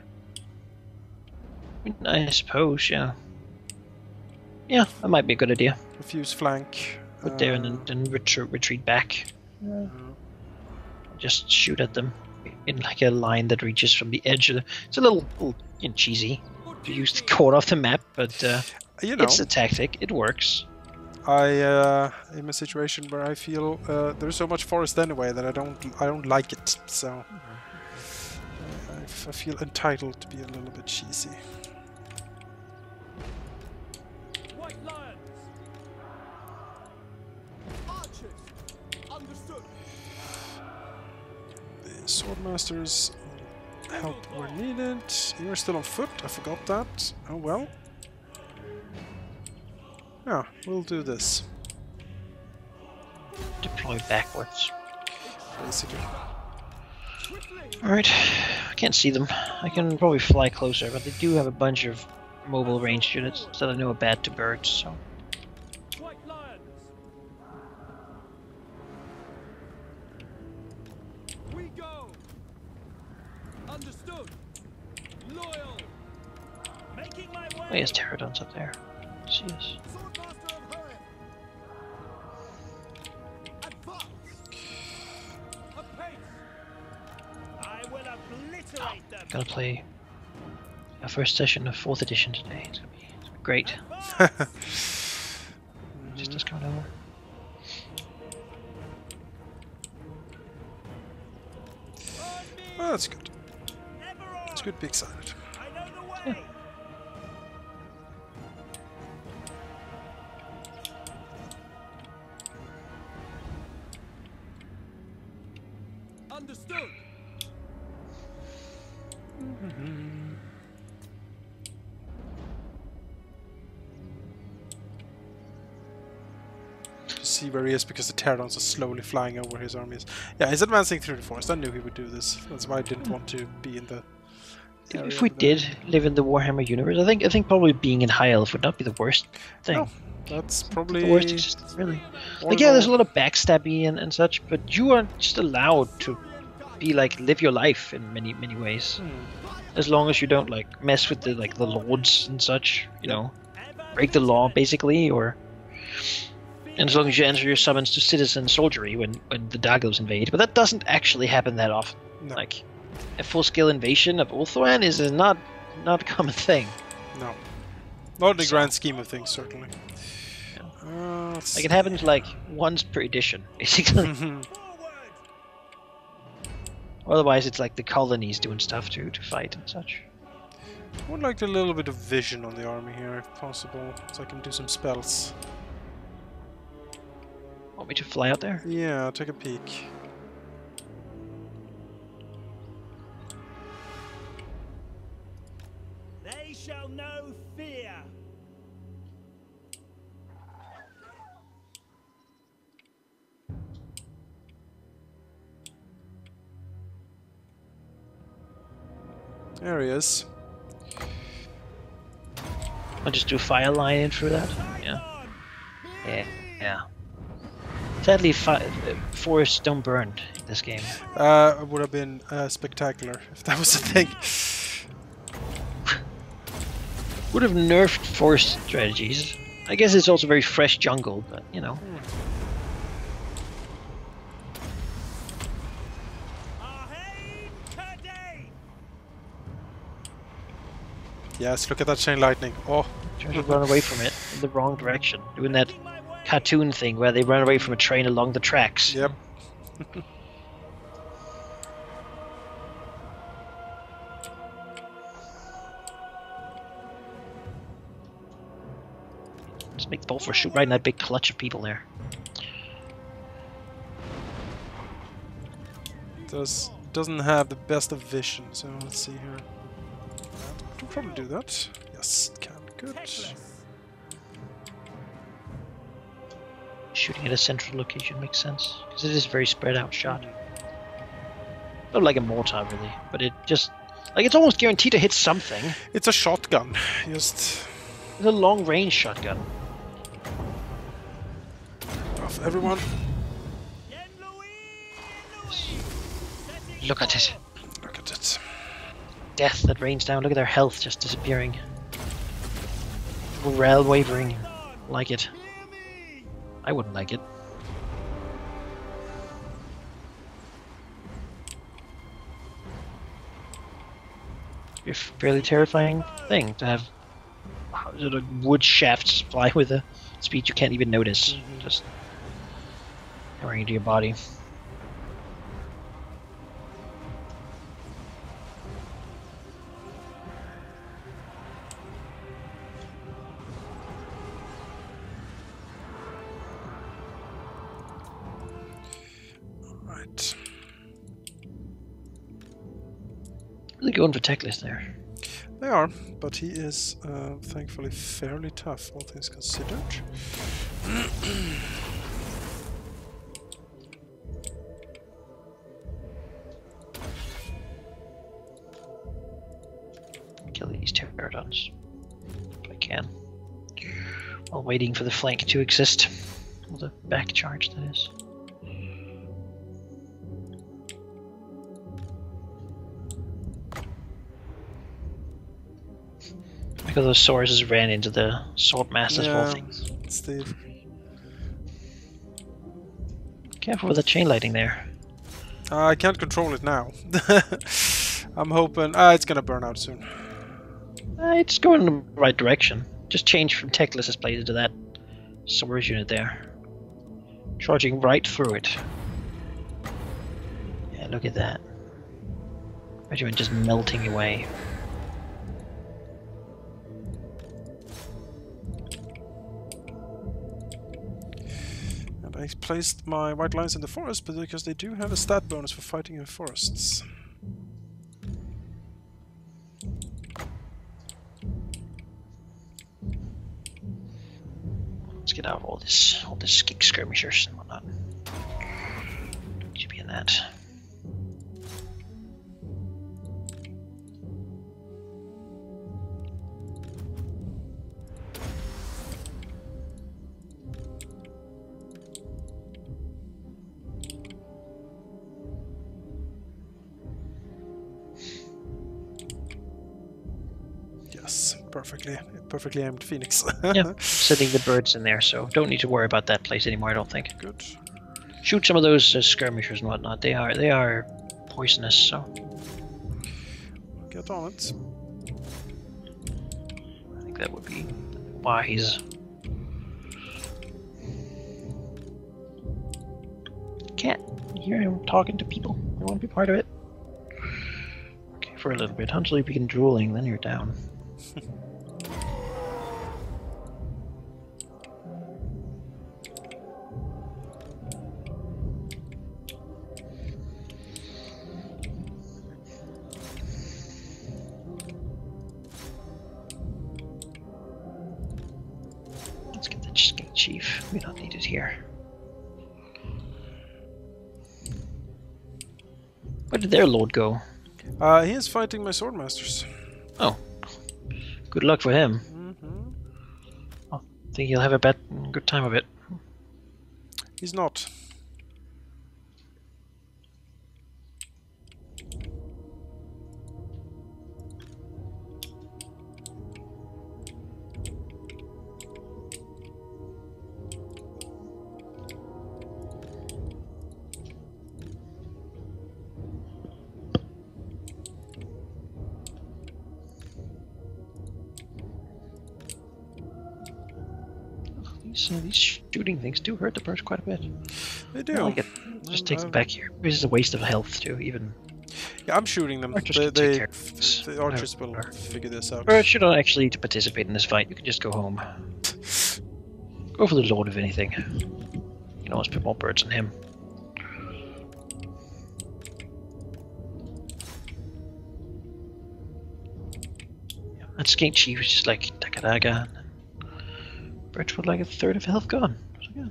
I suppose, yeah. Yeah, that might be a good idea. Refuse flank. Put there and then retreat back. Just shoot at them in like a line that reaches from the edge of the... It's a little cheesy to use the corner of the map, but you know, it's a tactic. It works. I am in a situation where I feel there's so much forest anyway that I don't like it. So I feel entitled to be a little bit cheesy. White lions. Archers. Understood. The swordmasters help where needed. You're still on foot. I forgot that. Oh well. Yeah, we'll do this. Deploy backwards. Basically. Alright, I can't see them. I can probably fly closer, but they do have a bunch of mobile ranged units that I know are bad to birds, so... White lions. We go. Understood. Loyal. Making my way. Oh, he has pterodons up there. See us. Swordmaster of Hurry. Advance. Apace. I will obliterate them. Gonna play our first session of 4th edition today. It's gonna be great. Just us coming over. Oh, that's good. It's good to be excited. I know the way. Yeah. Understood. To see where he is because the pterodons are slowly flying over his armies. Yeah, he's advancing through the forest. I knew he would do this. That's why I didn't want to be in the area If we over there. did live in the Warhammer universe, I think probably being in High Elf would not be the worst thing. No, that's probably The worst existence, really. all Like, in yeah, there's a all- lot of backstabby and such, but you are just allowed to be like live your life in many ways, as long as you don't like mess with the lords and such. You know, break the law basically, or and as long as you answer your summons to citizen soldiery when the Dagos invade. But that doesn't actually happen that often. No. Like a full-scale invasion of Ulthuan is not a common thing. No. Not in the grand scheme of things, certainly. Like it happens like once per edition, basically. Otherwise, it's like the colonies doing stuff to fight and such. I would like a little bit of vision on the army here, if possible, so I can do some spells. Want me to fly out there? Yeah, take a peek. They shall know fear. There he is. I'll just do fire line in through that. Yeah. Sadly, forests don't burn in this game. It would have been spectacular if that was a thing. Would have nerfed forest strategies. I guess it's also very fresh jungle, but you know. Yes, look at that chain lightning. Oh, Trying to run away from it in the wrong direction. Doing that cartoon thing where they run away from a train along the tracks. yep. Just make Bolfer shoot right in that big clutch of people there. Doesn't have the best of vision, so let's see here. Can probably do that. Yes, it can. Good. Shooting at a central location makes sense, because it is a very spread out shot. Not like a mortar really, but it just like it's almost guaranteed to hit something. It's a shotgun. Just It's a long range shotgun. off everyone. Look at it. at it. Death that rains down. Look at their health just disappearing. Morale wavering. Like it. I wouldn't like it. It'd be a fairly terrifying thing to have sort of wood shafts fly with a speed you can't even notice. Just hammering into your body. Right. Really going for Teclis there. They are, but he is thankfully fairly tough, all things considered. Kill these pterodons if I can, while waiting for the flank to exist. Well, the back charge, that is. Because those swords ran into the sword masters of all things. Steve. Careful with the chain lighting there. I can't control it now. I'm hoping... it's gonna burn out soon. It's going in the right direction. Just change from Teclis's blade into that swords unit there. Charging right through it. Yeah, look at that. Regiment just melting away. I placed my white lines in the forest, but because they do have a stat bonus for fighting in forests. Let's get out of all this skink skirmishers and whatnot. Should be in that. Perfectly aimed phoenix. Yeah, setting the birds in there, so don't need to worry about that place anymore, I don't think. Good. Shoot some of those skirmishers and whatnot. They are poisonous, so Get on it. I think that would be wise. Can't hear him talking to people. I want to be part of it. Okay, for a little bit. Until you begin drooling, then you're down. Let's get the skink chief. We don't need it here. Where did their lord go? He is fighting my swordmasters. Oh. Good luck for him. I think he'll have a good time of it. He's not. These shooting things do hurt the birds quite a bit. They do. I like it. Just takes them back here. This is a waste of health too, even. Yeah, I'm shooting them. The archers will figure this out. Birds, you don't actually need to participate in this fight. You can just go home. Go for the lord if anything. You know, let's put more birds on him. Yeah, that skink chief is just like Takadaga. Birds with like a third of health gone. So, yeah.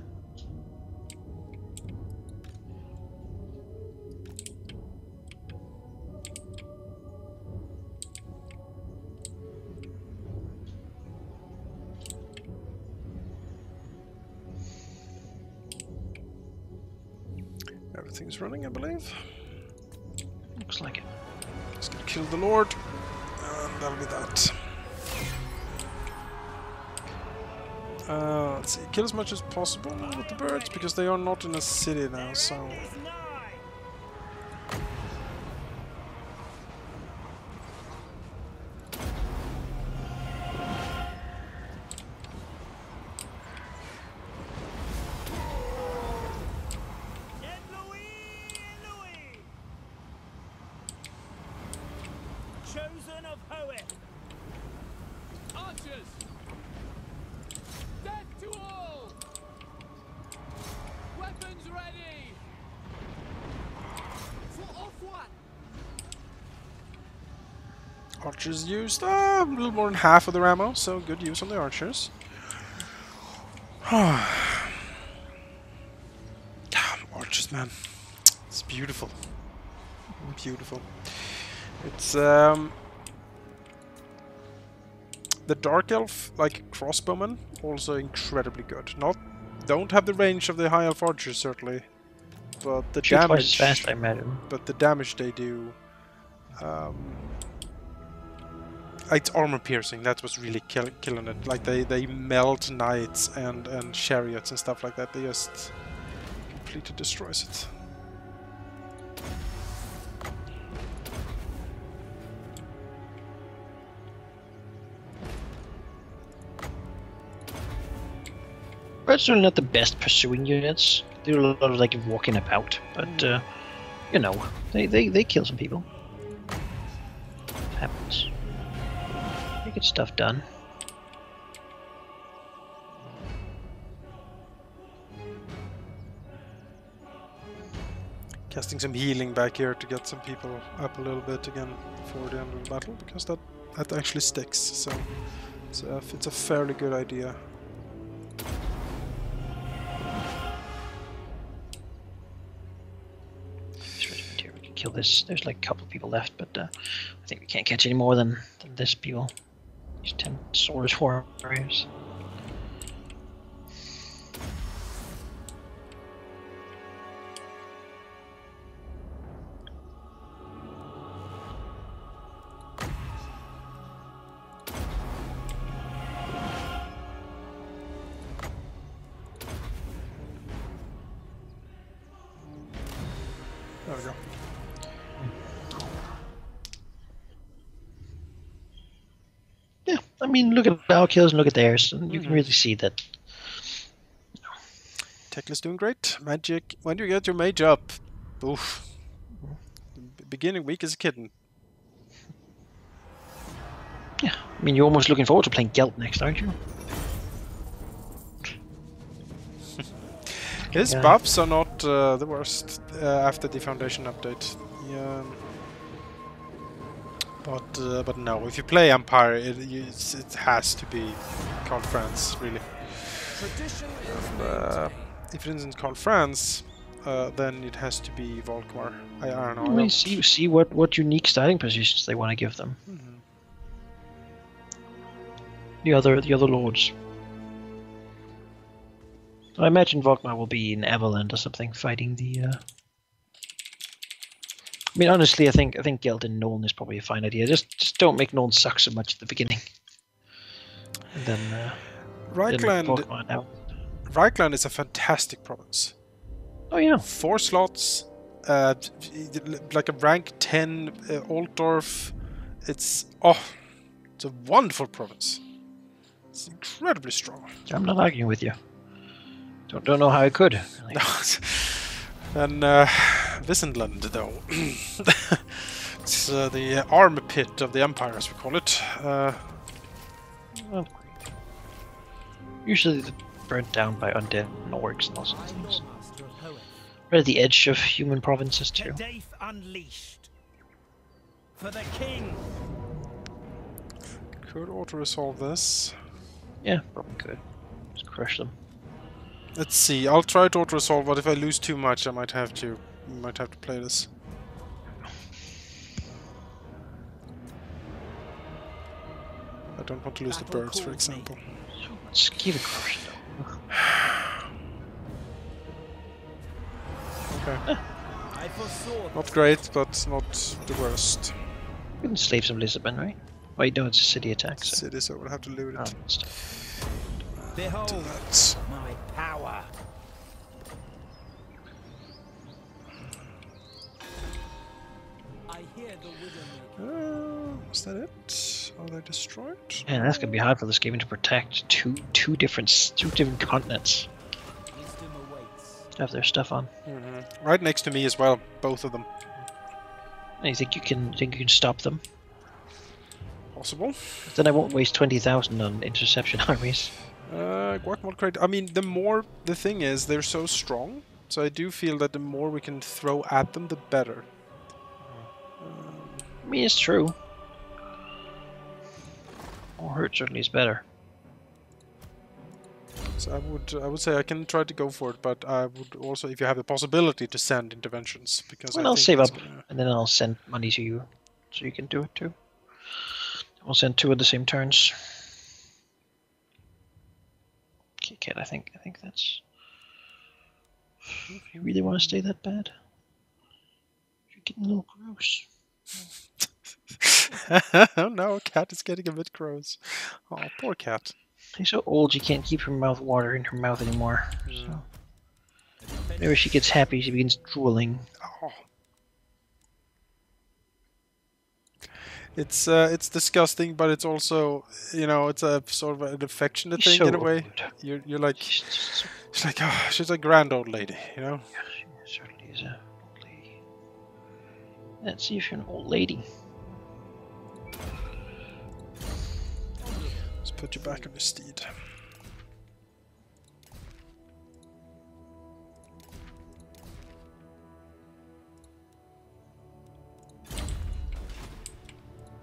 Everything's running, I believe. Looks like it. Just gonna kill the Lord, and that'll be that. Let's see, kill as much as possible with the birds, because they are not in a city now, so... Chosen of Hoeth. Archers! Death to all! Weapons ready! For off one! Archers used a little more than half of their ammo, so good use on the archers. Damn, archers, man. It's beautiful. Beautiful. It's the dark elf, like crossbowmen, also incredibly good. Don't have the range of the high elf archers certainly, but the Shoot twice damage. as fast, I imagine. But the damage they do, it's armor piercing. That's what's really killing it. Like they melt knights and chariots and stuff like that. They just completely destroys it. Birds are not the best pursuing units. They do a lot of like walking about, but you know, they kill some people. It happens. They get stuff done. Casting some healing back here to get some people up a little bit again before the end of the battle, because that actually sticks. So it's a fairly good idea. Kill this. There's like a couple of people left, but I think we can't catch any more than this people. These 10 swords warriors. There we go. Yeah, I mean, look at our kills and look at theirs, and you can really see that. Tekla's doing great. Magic. When do you get your mage up? Oof. Beginning week as a kitten. Yeah, I mean, you're almost looking forward to playing Gelt next, aren't you? His buffs are not the worst after the Foundation update. Yeah. But no, if you play Empire, it has to be Karl Franz, really. If it isn't Karl Franz, then it has to be Volkmar. I don't know. I mean, see what unique starting positions they want to give them. Mm-hmm. The other lords. I imagine Volkmar will be in Everland or something, fighting the. I mean, honestly, I think Gelt and Nuln is probably a fine idea. Just don't make Nuln suck so much at the beginning. And then Reichland is a fantastic province. Oh yeah. 4 slots, like a rank 10 Altdorf. It's a wonderful province. It's incredibly strong. I'm not arguing with you. Don't know how I could. Really. And Wissenland, though. It's the armpit of the Empire, as we call it. Well, usually they're burnt down by undead and orcs and all sorts of things. Right at the edge of human provinces too. Unleashed for the king. Could auto-resolve this. Yeah, probably could. Just crush them. Let's see. I'll try to auto-resolve, but if I lose too much, I might have to play this. I don't want to lose the birds, for example. Let's give it a crush though. Okay. Not great, but not the worst. You can slave some Lisbon, right? Wait, no, it's a city attack. So. City, so we'll have to loot it. Oh, stuff. Behold Do that. my power. I hear the Widowmaker. Was that it? Are they destroyed? Man, that's gonna be hard for this game to protect two different continents. Wisdom awaits. To have their stuff on. Right next to me as well, both of them. And you think you can stop them? Possible. Then I won't waste 20,000 on interception armies. Guacamole crate. I mean, the thing is, they're so strong. So I do feel that the more we can throw at them, the better. I mean, it's true. More hurt certainly is better. So I would say I can try to go for it, but I would also, if you have the possibility, to send interventions, because Well, I'll save up, and then I'll send money to you, so you can do it too. We'll send 2 at the same turns. Okay, Cat, I think that's. If you really want to stay that bad, you're getting a little gross. Oh no, Cat is getting a bit gross. Oh, poor Cat. She's so old, she can't keep her mouth water in her mouth anymore. So. Whenever she gets happy, she begins drooling. Oh. It's disgusting, but it's also, you know, it's a sort of an affectionate She's thing so in a way. old. You're like, She's it's like, oh, she's a grand old lady, you know. she certainly is an old lady. Let's see if you're an old lady. Let's put you back on your steed.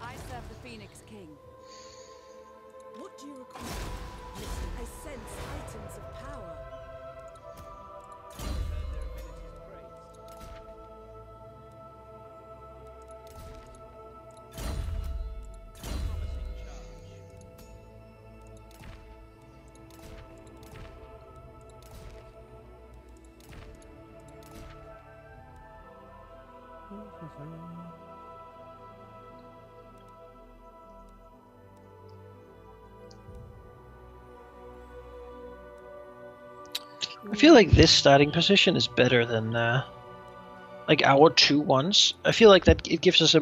I serve the Phoenix King. What do you require? I sense items of power. I feel like this starting position is better than like our 2 ones. I feel like that it gives us a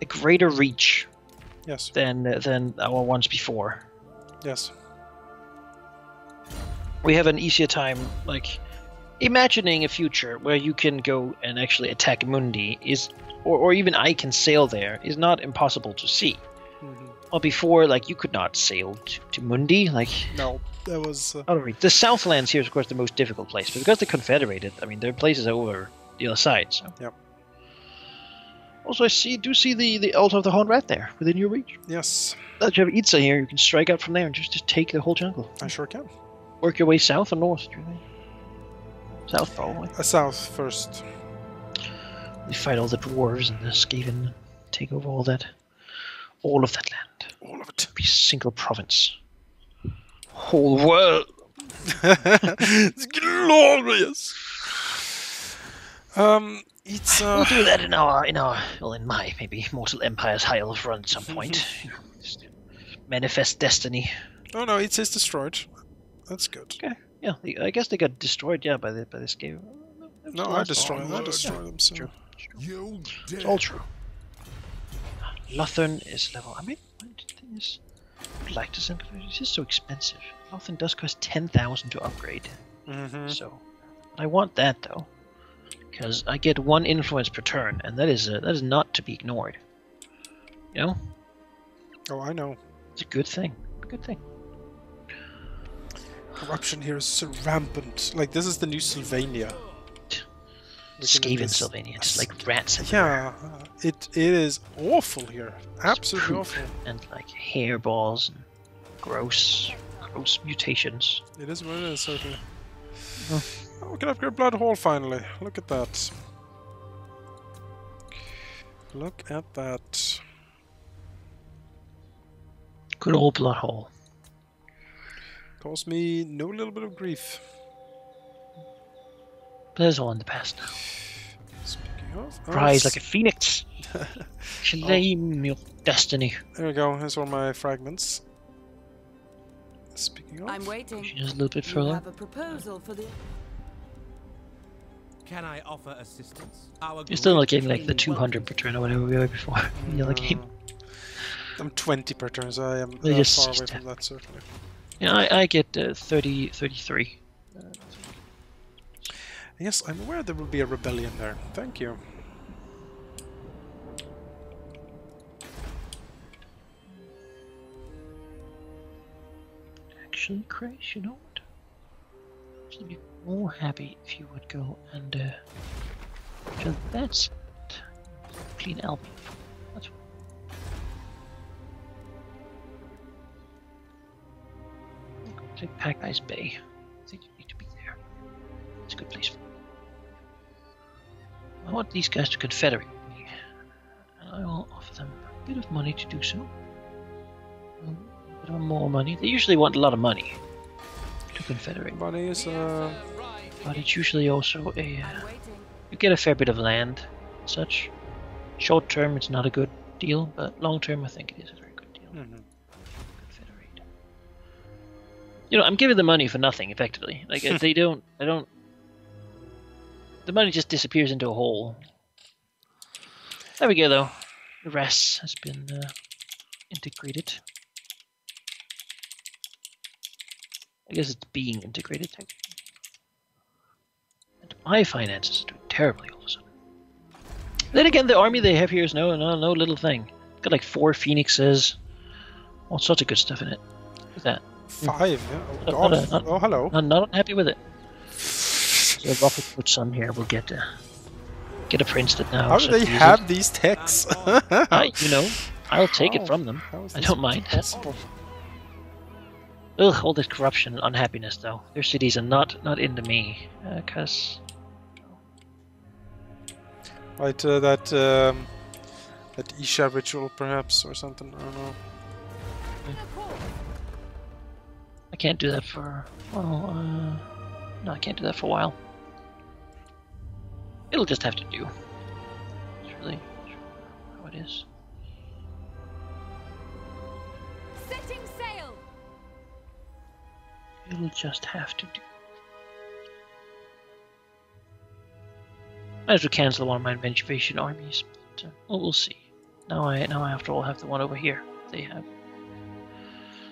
greater reach. Yes. Than our ones before. Yes. We have an easier time, like imagining a future where you can go and actually attack Mundi or even I can sail there is not impossible to see. Well, before, like, you could not sail to Mundi, like... No, that was... The Southlands here is, of course, the most difficult place, but because they're confederated, I mean, there are places over the other side, so... Yep. Also, I do see the Altar of the Horned Rat there, within your reach. Yes. That you have Itza here, you can strike out from there and just take the whole jungle. I sure can. Work your way south or north, do you think? South, probably. South first. You fight all the dwarves and the Skaven, take over all of that land. All of it. Be a single province. Whole world. It's glorious. It's We'll do that in my maybe mortal empire's high elf run at some point. Just manifest destiny. Oh no, it says destroyed. That's good. Okay. Yeah, I guess they got destroyed. Yeah, by this game. No, I destroyed them. So. True. You It's all true. Lothern is level. I mean, the thing is, I would like to simplify. This is so expensive. Lothern does cost 10,000 to upgrade. So, I want that though, because I get 1 influence per turn, and that is not to be ignored. You know? Oh, I know. It's a good thing. Good thing. Corruption here is so rampant. Like, this is the new Sylvania. Skaven Sylvania, just like rats everywhere. Yeah, it is awful here. Absolutely Poop awful. And like hairballs and gross mutations. It is what it is, certainly. Oh, we can upgrade Blood Hall finally. Look at that. Look at that. Good old blood hole. Caused me no little bit of grief. But that's all in the past now. Speaking Rise like a phoenix. Claim your destiny. There we go. Here's all my fragments. Speaking of, I'm waiting. Just a little bit You further. have a proposal for the. Can I offer assistance? Our You're still not great getting like the king 200 per turn or whatever we were before in the other game. I'm 20 per turn, so I am They just far away step. from that certainly. Yeah, I get 30, 33. Yes, I'm aware there will be a rebellion there. Thank you. Actually, Chris, you know what? I'd be more happy if you would go and just that's clean Albion. That's like Pack Ice Bay. I think you need to be there. It's a good place for you. I want these guys to confederate with me, and I will offer them a bit of money to do so. A bit of more money. They usually want a lot of money to confederate. Money is But it's usually also a I'm waiting. you get a fair bit of land, and such. Short term, it's not a good deal, but long term, I think it is a very good deal. Confederate. You know, I'm giving the money for nothing, effectively. Like they don't. The money just disappears into a hole. There we go, though. The rest has been integrated. I guess it's being integrated, technically. And my finances are doing terribly all of a sudden. Then again, the army they have here is no little thing. Got like 4 phoenixes, all sorts of good stuff in it. Look at that. 5, yeah. Oh god. Oh, hello. I'm not unhappy with it. So Robert put some here. We'll get a Princeton now. How do so they to use have it. these techs? You know, I'll take it How- from them. how is I this don't mind. possible? Ugh, all this corruption and unhappiness, though. Their cities are not into me, cause Right, that Isha ritual, perhaps, or something. I don't know. I can't do that for no, I can't do that for a while. It'll just have to do. It's really how it is. Setting sail. It'll just have to do. Might as well cancel one of my invasion armies, but we'll see. Now I after all have the one over here. They have.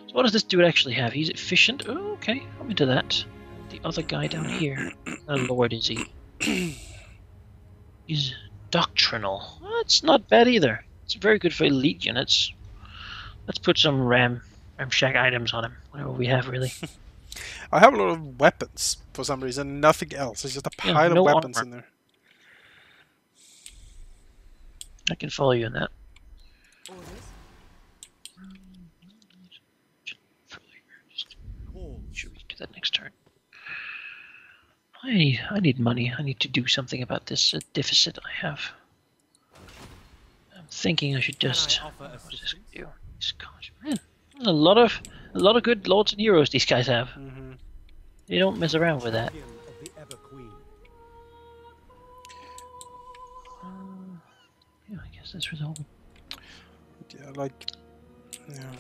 So what does this dude actually have? He's efficient. Oh, okay, I'm into that. The other guy down here, lord is he? He's doctrinal. That's not bad either. It's very good for elite units. Let's put some ramshack items on him. Whatever we have, really. I have a lot of weapons for some reason, nothing else. It's just a pile no of weapons armor. in there. I can follow you in that. Orders. Should we do that next turn? I need money. I need to do something about this deficit I have. I'm thinking I should just. What is this gonna do? Man, there's a lot of good lords and heroes these guys have. They don't mess around with that. Yeah, I guess that's resolving. Yeah, like, yeah.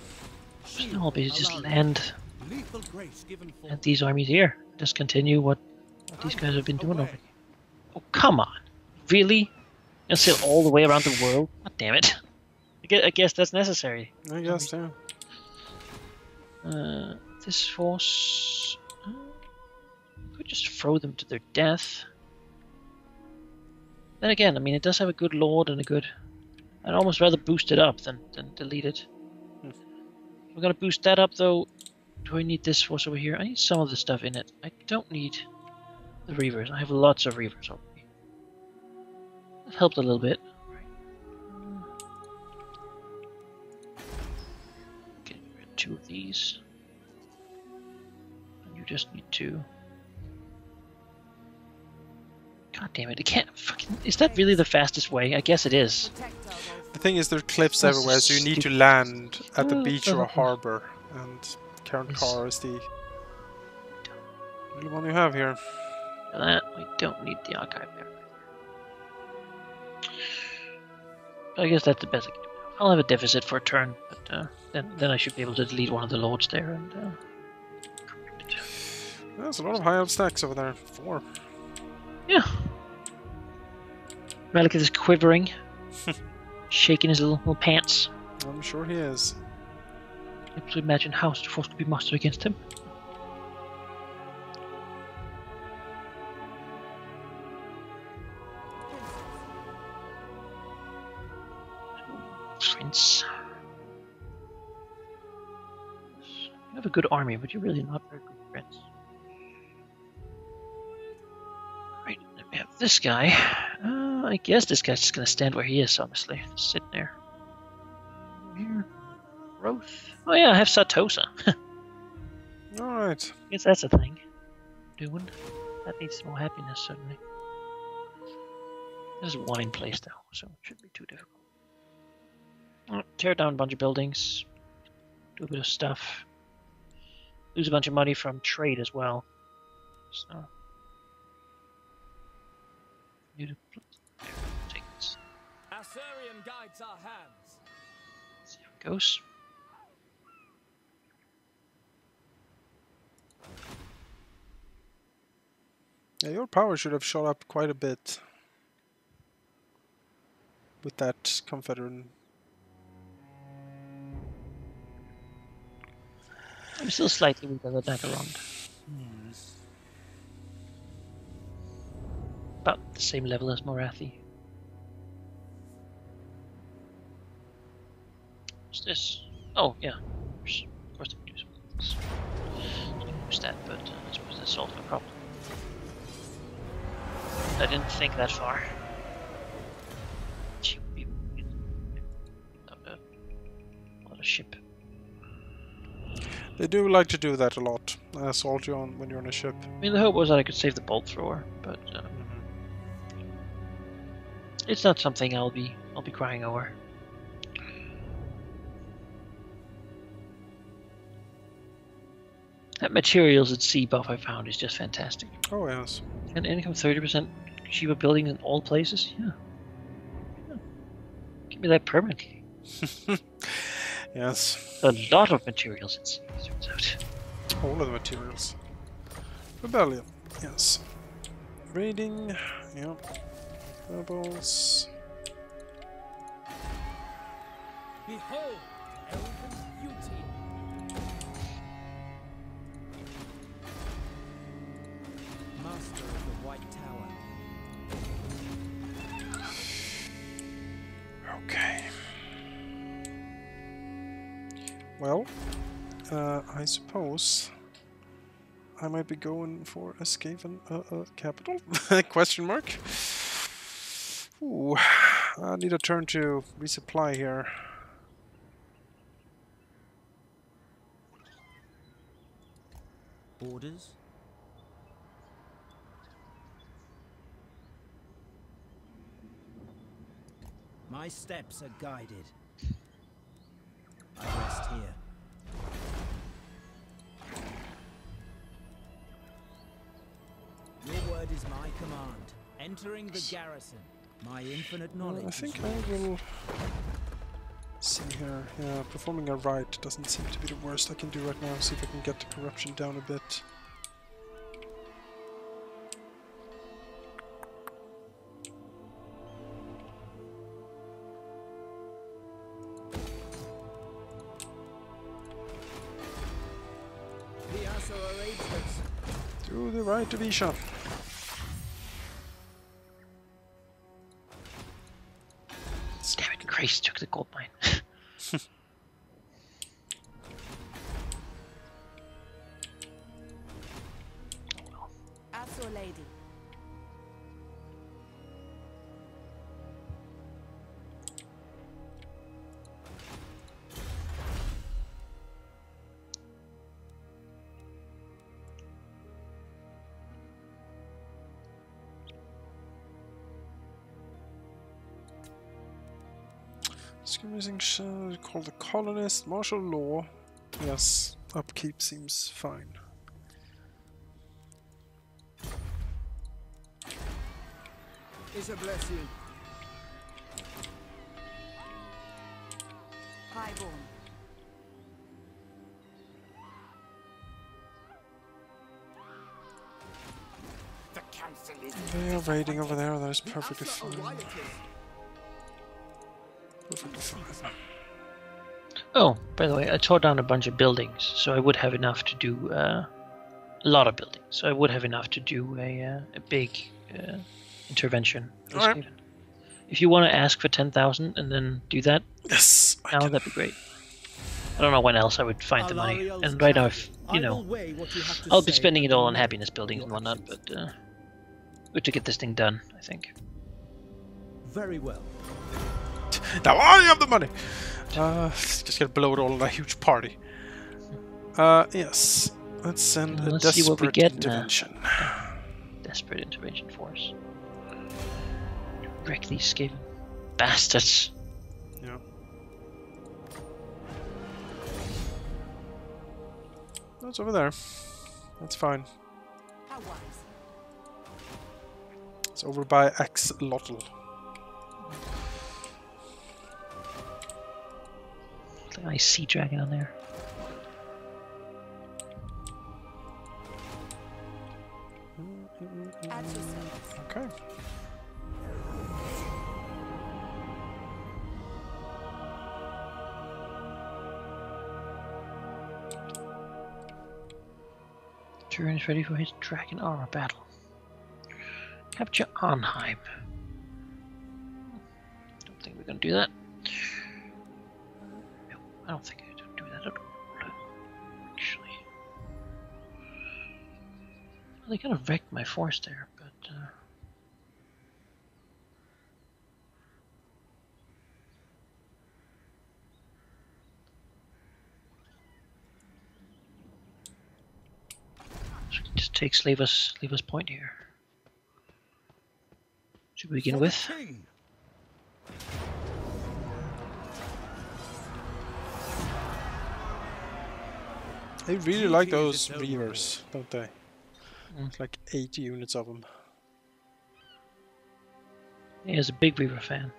I'll be just land these armies here. Just continue what these guys have been doing over here. Oh, come on. Really? And sail all the way around the world? God damn it. I guess that's necessary. I guess, yeah. This force... could just throw them to their death. Then again, I mean, it does have a good lord and a good... I'd almost rather boost it up than delete it. We're gonna boost that up, though. Do I need this force over here? I need some of the stuff in it. I don't need the Reavers. I have lots of Reavers already. That helped a little bit. Get rid of 2 of these. And you just need 2. God damn it, it can't fucking... Is that really the fastest way? I guess it is. The thing is, there are cliffs everywhere, so you need to land at the beach or a harbor. And Count Car is the only one you have here. For that, we don't need the archive there. I guess that's the best I can do. I'll have a deficit for a turn, but then I should be able to delete one of the lords there and correct it. There's a lot of high elf stacks over there. 4. Yeah. Relic is quivering, shaking his little pants. I'm sure he is. Able to imagine how such a force could be mustered against him. Prince. You have a good army, but you're really not very good friends. Right, then we have this guy. I guess this guy's just gonna stand where he is, honestly. Just sit there. Here. Growth. Oh yeah, I have Satosa. Alright. I guess that's a thing. Doing. That needs more happiness, certainly. This is a wine place, though, so it shouldn't be too difficult. Tear down a bunch of buildings. Do a bit of stuff. Lose a bunch of money from trade as well. So. Need to take this. Assyrian guides our hands. See how it goes. Yeah, your power should have shot up quite a bit with that Confederate. I'm still slightly weaker than that around. About the same level as Morathi. What's this? Oh, yeah. Of course, I can use this. I can use that, but I suppose that solves my problem. I didn't think that far. A lot of ship. They do like to do that a lot. Assault you on when you're on a ship. I mean, the hope was that I could save the bolt thrower, but it's not something I'll be crying over. That materials at sea buff I found is just fantastic. Oh yes. And income 30% Shiva building in all places. Yeah. Give me that permanently. Yes. A lot of materials at sea, it turns out. All of the materials. Rebellion. Yes. Raiding. Yeah. Rebels. Behold, elven beauty. Master of the White Tower. Okay. Well, I suppose I might be going for a Skaven capital? Question mark. Ooh, I need a turn to resupply here. Orders? My steps are guided. I rest here. Your word is my command. Entering the garrison. My infinite knowledge. I think I will see here. Yeah, performing a rite doesn't seem to be the worst I can do right now. See if I can get the corruption down a bit. Do the right of Isha. Damn it, Grace took the gold mine. As your lady. Using called the colonist, martial law. Yes, upkeep seems fine. It's a blessing. highborn. The council is. They are raiding over there. That is perfectly fine. Perfectly fine. Oh, by the way, I tore down a bunch of buildings, so I would have enough to do a lot of buildings. So I would have enough to do a big intervention. All right. If you want to ask for 10,000 and then do that, Yes, now that'd be great. I don't know when else I would find the money, and right now, if you know, I'll be spending it all on happiness buildings and whatnot. But good to get this thing done, I think. Very well. Now I have the money. Just gonna blow it all in a huge party. Yes. Let's send a Let's see what we desperate get intervention. Desperate intervention force. Wreck these Skaven bastards. Yeah. That's over there. That's fine. How wise. It's over by Axolotl. It's a nice sea dragon on there. At your service. Okay. Turin is ready for his dragon armor battle. Capture Arnheim. Don't think we're gonna do that. No, I don't think I don't do that at all. Actually, well, they kind of wrecked my force there, but. So we can just take Slavus Point here. Should we begin with? King. They really like those Reavers, don't they? It's like 80 units of them. He is a big Reaver fan.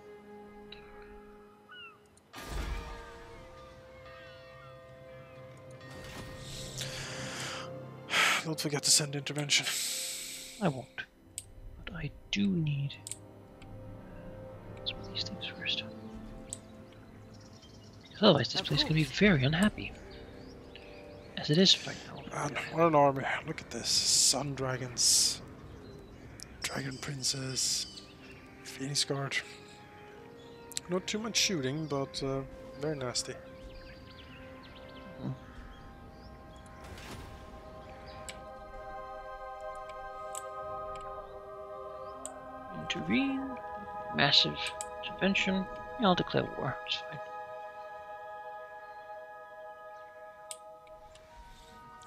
Don't forget to send intervention. I won't. But I do need some of these things first. Because otherwise this place is going to be very unhappy. As it is right now. Man, what an army. Look at this. Sun Dragons. Dragon Princes. Phoenix Guard. Not too much shooting, but very nasty. Intervene. Massive intervention. Yeah, I'll declare war. It's fine.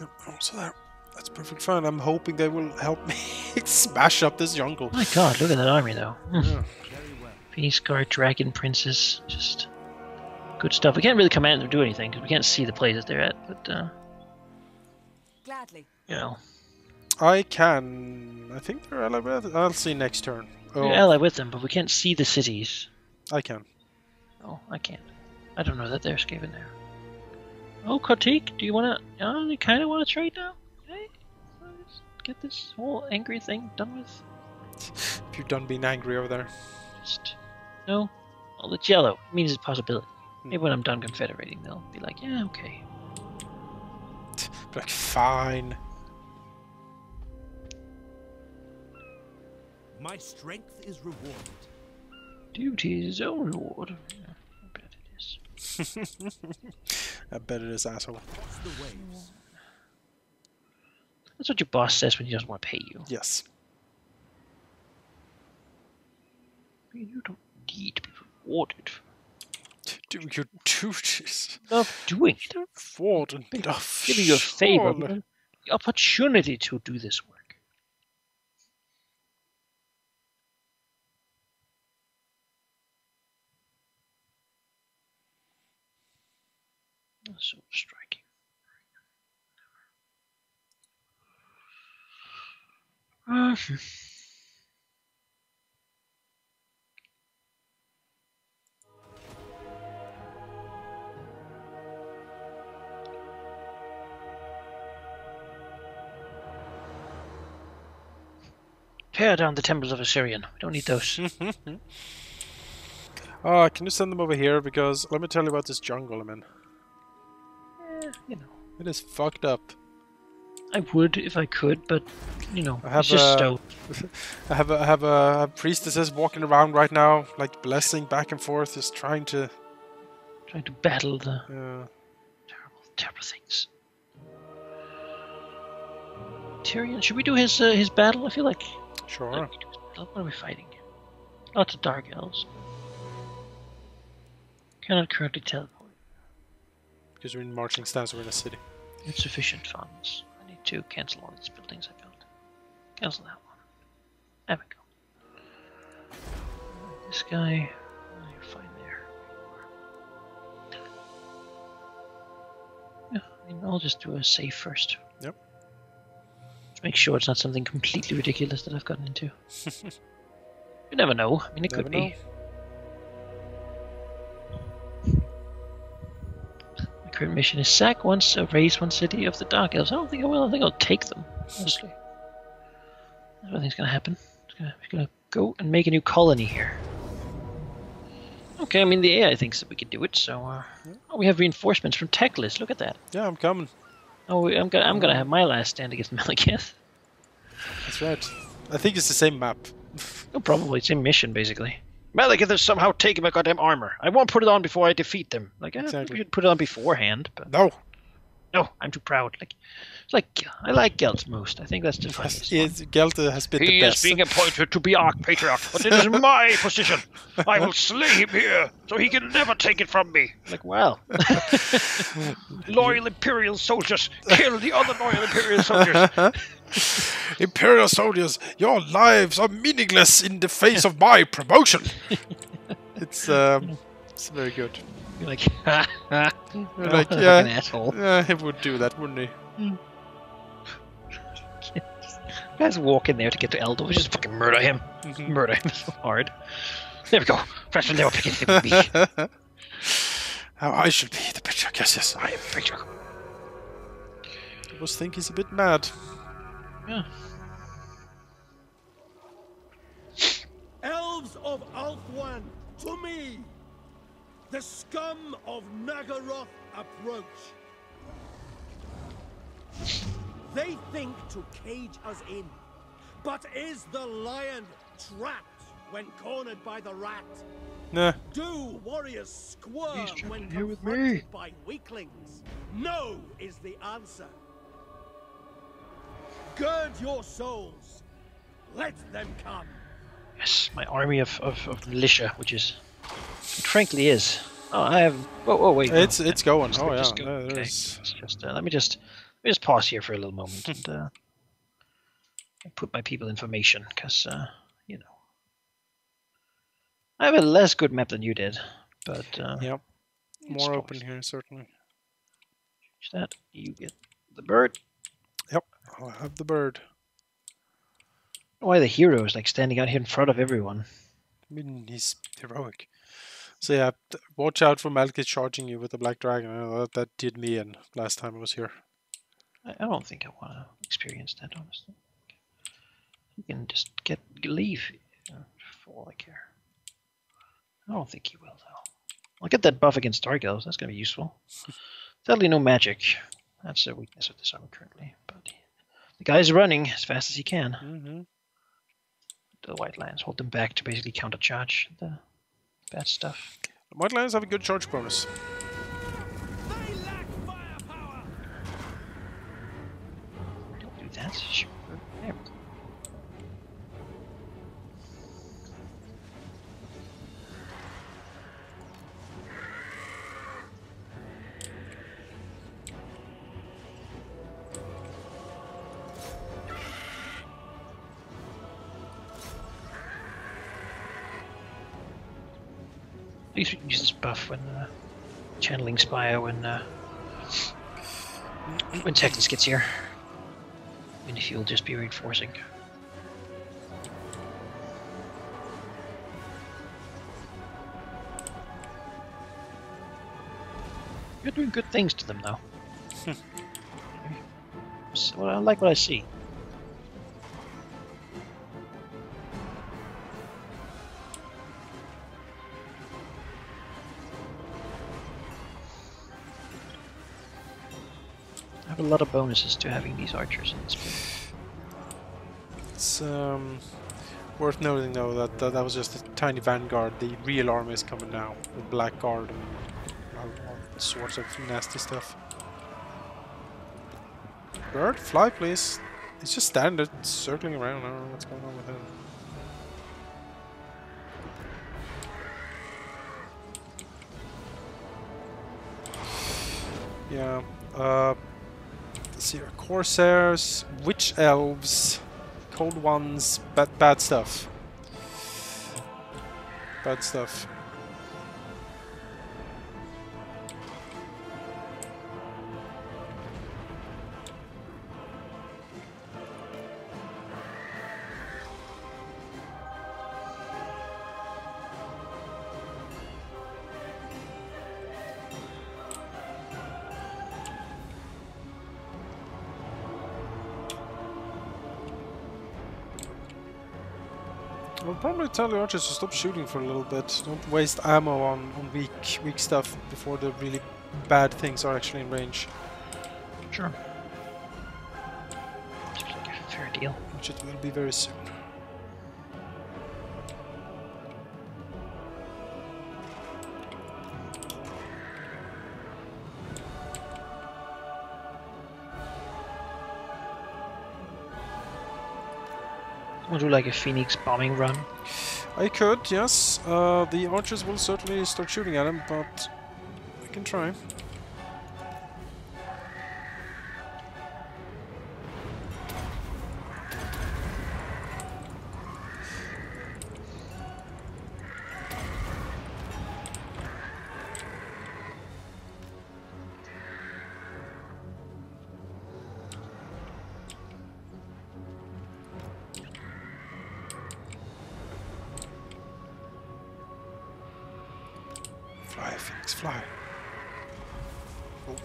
Yep, also there. That's perfect fine. I'm hoping they will help me smash up this jungle. My god, look at that army though. Yeah. Very well. Phoenix Guard, Dragon Princes, just good stuff. We can't really command them to do anything because we can't see the places they're at, but Gladly. you know, I can. I think they're allied with. I'll see next turn. Oh, we're allied with them, but we can't see the cities. I can. Oh, I can't. I don't know that they're Skaven there. Oh, Kartik, do you want to? You kind of want to trade now? Hey, let's get this whole angry thing done with. If you're done being angry over there. Just no. Well, it's yellow. It means it's a possibility. Maybe when I'm done confederating, they'll be like, yeah, okay. Be like, fine. My strength is rewarded. Duty is own reward. Yeah, I bet it is. I bet it is, asshole. What's the waves? That's what your boss says when he doesn't want to pay you. Yes. You don't need to be rewarded. Do your duties. Love doing it. Ford and Giving you a favor. The opportunity to do this work. So striking. Tear down the temples of Assyrian. We don't need those. Can you send them over here? Because let me tell you about this jungle I'm in. You know. It is fucked up. I would if I could, but you know, I it's just stone. I have a priestesses walking around right now, like blessing back and forth, just trying to battle the terrible things. Tyrion, should we do his battle? I feel like. Sure. What are we fighting? Lots of dark elves. Cannot currently teleport. Because we're in marching stance, we're in a city. Insufficient funds. I need to cancel all these buildings I built. Cancel that one. There we go. This guy. Oh, you're fine there. Yeah, I mean, I'll just do a save first. Yep. Let's make sure it's not something completely ridiculous that I've gotten into. You never know. I mean, it could be. My current mission is sack once, raise one city of the Dark Elves. I don't think I will. I think I'll take them, honestly. That's what I think is going to happen. We're going to go and make a new colony here. Okay, I mean, the AI thinks that we can do it, so... Oh, we have reinforcements from Teclis. Look at that. Yeah, I'm coming. Oh, I'm gonna have my last stand against Malekith. That's right. I think it's the same map. Oh, probably. Same mission, basically. Malekith has somehow taken my goddamn armor. I won't put it on before I defeat them. Like, exactly. We should put it on beforehand, but... No! No, I'm too proud. I like Gelt most. I think that's the funniest one. Gelt has been the best. He is being appointed to be Arch-Patriarch, but it is my position. I will slay him here, so he can never take it from me. Like, well. Loyal Imperial soldiers, kill the other loyal Imperial soldiers. Imperial soldiers, your lives are meaningless in the face of my promotion. It's very good. You're like, ha ha. You're like, An yeah, asshole. yeah, he would do that, wouldn't he? Guys walk in there to get to Eldo, we just fucking murder him. Murder him so hard. There we go. First one, they were picking him with me. How I should be the patriarch. Yes, I am patriarch. I was think he's a bit mad. Yeah. Elves of Ulthuan, to me! The scum of Nagaroth approach. They think to cage us in, but is the lion trapped when cornered by the rat? Nah. Do warriors squirm when here with confronted me. by weaklings? No is the answer. Gird your souls. Let them come. Yes, my army of militia, which is... It frankly is. Oh, I have... Oh, wait. It's no. going. Oh, yeah. Just go. Okay. Let's just, let me just pause here for a little moment and put my people in formation, because, you know... I have a less good map than you did, but... Yep. More open here, certainly. Change that. You get the bird. Yep, I'll have the bird. Why the hero is like standing out here in front of everyone? I mean, he's heroic. So yeah, watch out for Malekith charging you with the Black Dragon. That did me in last time I was here. I don't think I want to experience that, honestly. You can just leave for all I care. I don't think he will, though. I'll get that buff against Dark Elves. That's going to be useful. Sadly, no magic. That's a weakness with this armor currently. But the guy's running as fast as he can. Mm-hmm. The White Lions hold them back to basically countercharge the bad stuff. The White Lions have a good charge bonus. They lack firepower. Don't do that. Sure. There we go. At least we can use this buff when channeling Spire when Teclis gets here. And if you'll just be reinforcing. You're doing good things to them, though. So I like what I see. have a lot of bonuses to having these archers in this build. It's worth noting though that that was just a tiny vanguard. The real army is coming now with black guard and all sorts of nasty stuff. Bird, fly please. He's just standing there circling around. I don't know what's going on with him. Yeah. Let's see here. Corsairs, witch elves, cold ones, bad stuff. Bad stuff. I'll probably tell the archers to stop shooting for a little bit. Don't waste ammo on weak stuff before the really bad things are actually in range. Sure. Seems like a fair deal. Which it will be very soon. We'll do like a Phoenix bombing run. I could, yes. The archers will certainly start shooting at him, but I can try. Fly, Phoenix, fly. Oh.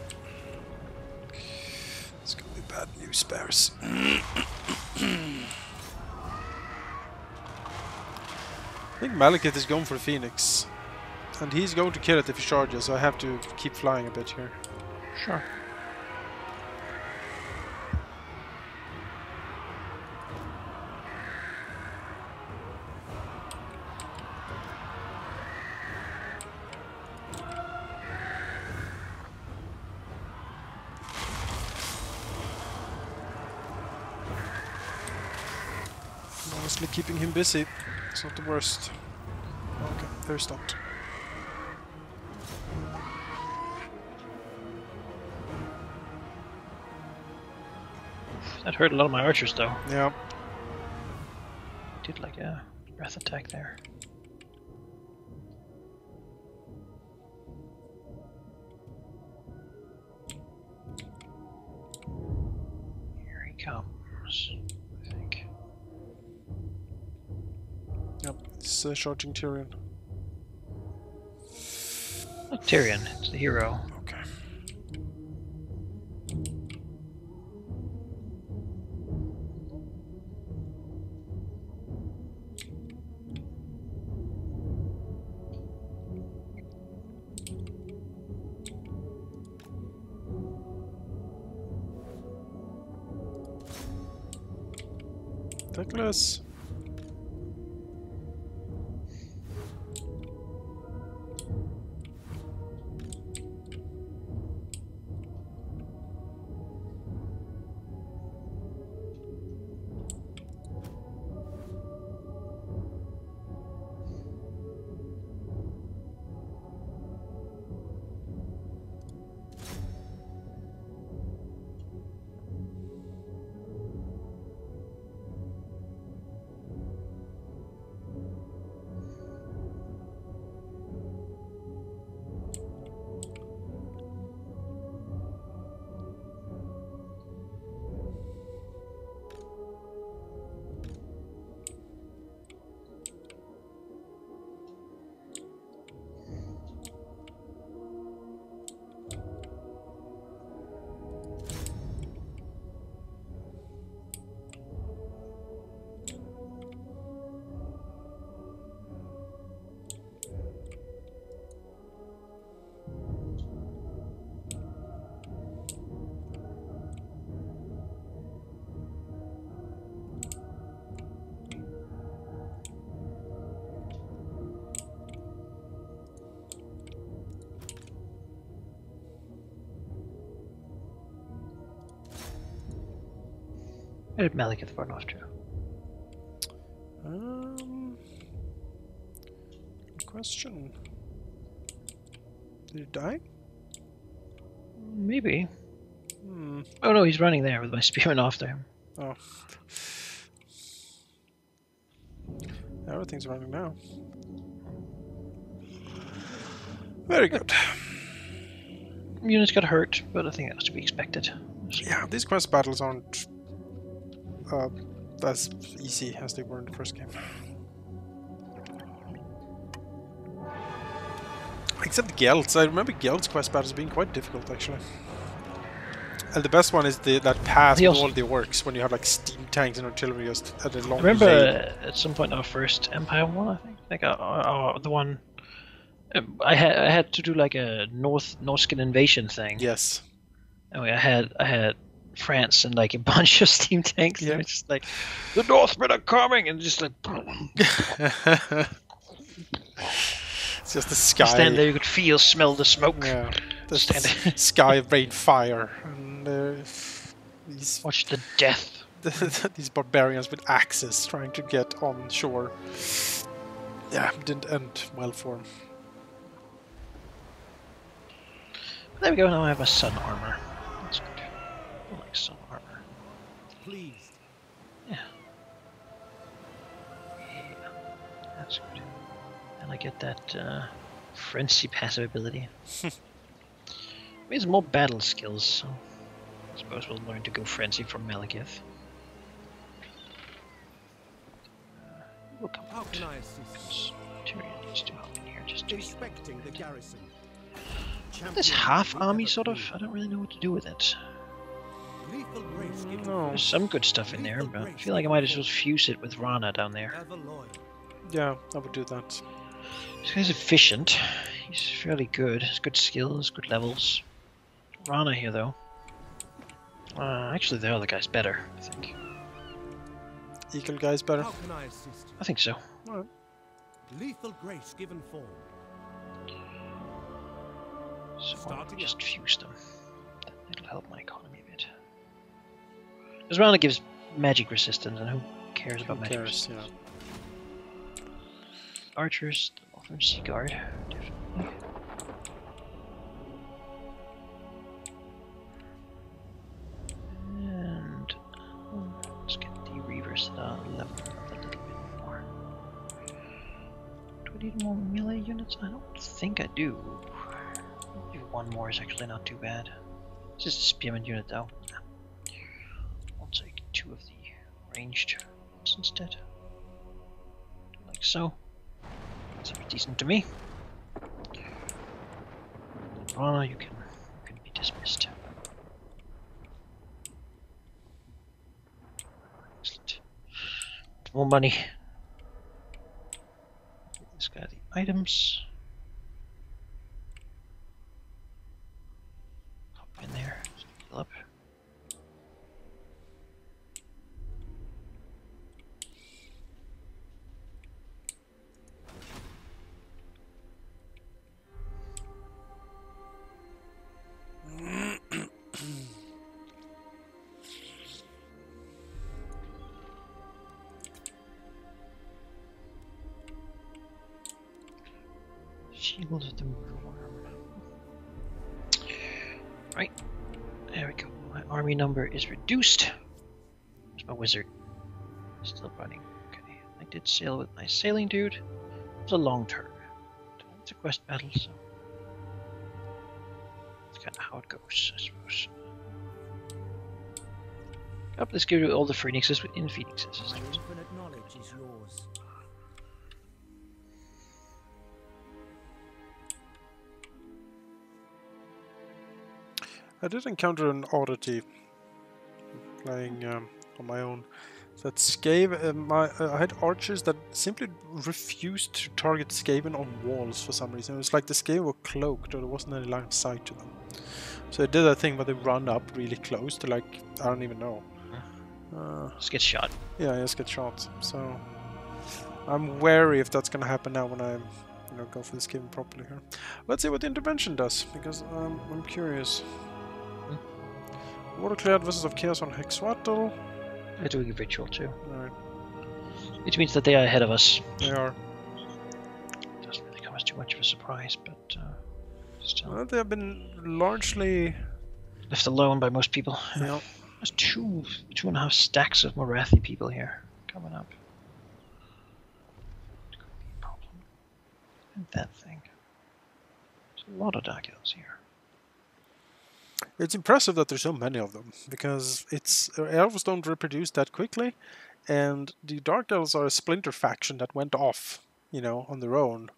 It's gonna be bad news, bears. I think Malekith is going for the Phoenix. And he's going to kill it if he charges, so I have to keep flying a bit here. Sure. Honestly, keeping him busy. It's not the worst. Okay, they're stopped. That hurt a lot of my archers though. Yeah. Did like a breath attack there. Here he comes, I think. Yep, he's charging Tyrion. Not Tyrion, it's the hero. Okay. Douglas. Where did Malekith run off to? Good question. Did he die? Maybe. Oh no, he's running there with my spearman after him. Oh. Everything's running now. Very good. Units got hurt, but I think that was to be expected. Yeah, these quest battles aren't as easy as they were in the first game. Except Geld's. I remember Geld's quest battles being quite difficult, actually. And the best one is that pass with all the orcs, when you have like steam tanks and artillery just at a long remember delay. at some point our first Empire one, I think. Like the one I had to do like a Norscan invasion thing. Yes. And I had France and like a bunch of steam tanks. Yeah. And it's just like the Northmen are coming, and just like It's just the sky. you stand there, you could smell the smoke. Yeah. The sky rain fire, and these Watch the death. these barbarians with axes trying to get on shore. Yeah, didn't end well for them. There we go. Now I have a sun armor. That's good. I like sun armor. Pleased. Yeah. That's good. And I get that frenzy passive ability. Means more battle skills, so I suppose we'll learn to go frenzy from Malekith. We'll come How out. can I assist? Tyrion needs to help in here just to heal. Inspecting the garrison. This half army, sort of. I don't really know what to do with it. Lethal grace given No. There's some good stuff in there, but I feel like I might as well fuse it with Rana down there. ever loyal. Yeah, I would do that. This guy's efficient. He's fairly good. He's good skills, good levels. Rana here, though. Actually, the other guy's better, I think. Eagle guy's better. How can I assist? I think so. Alright. Lethal grace given form. So I'll Starting just fuse them. It'll help my economy a bit. Because Rana gives magic resistance, and who cares about magic Cares, resistance? Archers, often Sea Guard, definitely. And let's get the Reavers that are level up a little bit more. Do I need more melee units? I don't think I do. Maybe one more is actually not too bad. It's just a spearman unit though. I'll take 2 of the ranged ones instead. Like so. Seems decent to me. Rana, you can be dismissed. Excellent. More money. Give this guy the items. Hop in there. Heal up. Shield of the Worm. Right. There we go. My army number is reduced. Where's my wizard? Still running. Okay. I did sail with my sailing dude. It's a long turn. It's a quest battle, so that's kind of how it goes, I suppose. Up, let's give you all the phoenixes within phoenixes. My infinite knowledge is yours. I did encounter an oddity playing on my own. That Skaven, I had archers that simply refused to target Skaven on walls for some reason. It was like the Skaven were cloaked, or there wasn't any line of sight to them. So they did that thing where they run up really close to, like, I don't even know. Just get shot. Yeah, I just get shot. So I'm wary if that's gonna happen now when I, go for this game properly here. Let's see what the intervention does, because I'm curious. Waterclad versus of Chaos on Hexwattle. They're doing a ritual too. Alright, Which means that they are ahead of us. they are. Doesn't really come as too much of a surprise, but still. Well, they have been largely... Left alone by most people. Yeah. There's 2.5 stacks of Morathi people here coming up. It could be a problem. And that thing. There's a lot of Dark Elves here. It's impressive that there's so many of them, because elves don't reproduce that quickly, and the Dark Elves are a splinter faction that went off, on their own,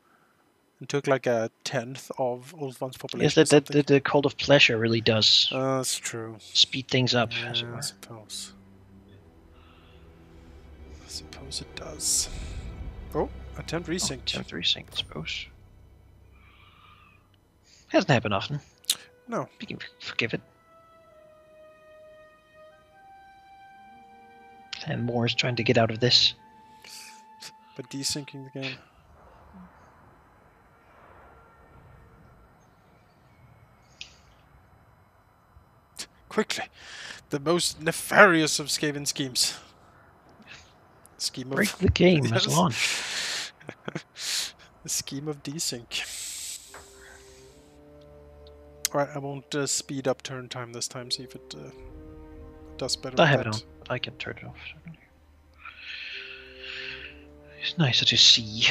and took like a 10th of Ulthuan's population. Yes, the Cult of Pleasure really does That's true. speed things up, Yeah, as it were. I suppose. I suppose it does. Oh, attempt resync. Attempt resync, I suppose. Hasn't happened often. No. We can forgive it. And Moore is trying to get out of this. But desyncing the game. Quickly, the most nefarious of Skaven schemes. Scheme of Break the game Yes. has launched. The scheme of desync. Alright, I won't speed up turn time this time, see if it does better. I with have it that. on, but I can turn it off. Certainly. It's nicer to see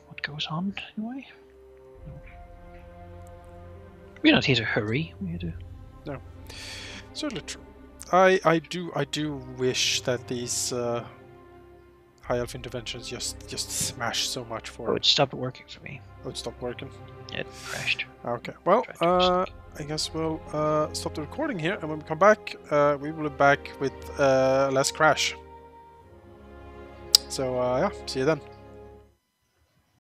what goes on, anyway. We're not here to hurry. We're here to... No. Certainly true. I do wish that these high elf interventions just smash so much for... Oh, it stopped working for me. Oh, it stopped working. It crashed. Okay, well, Tried to restart. I guess we'll stop the recording here, and when we come back, we will be back with less crash. So, yeah, see you then.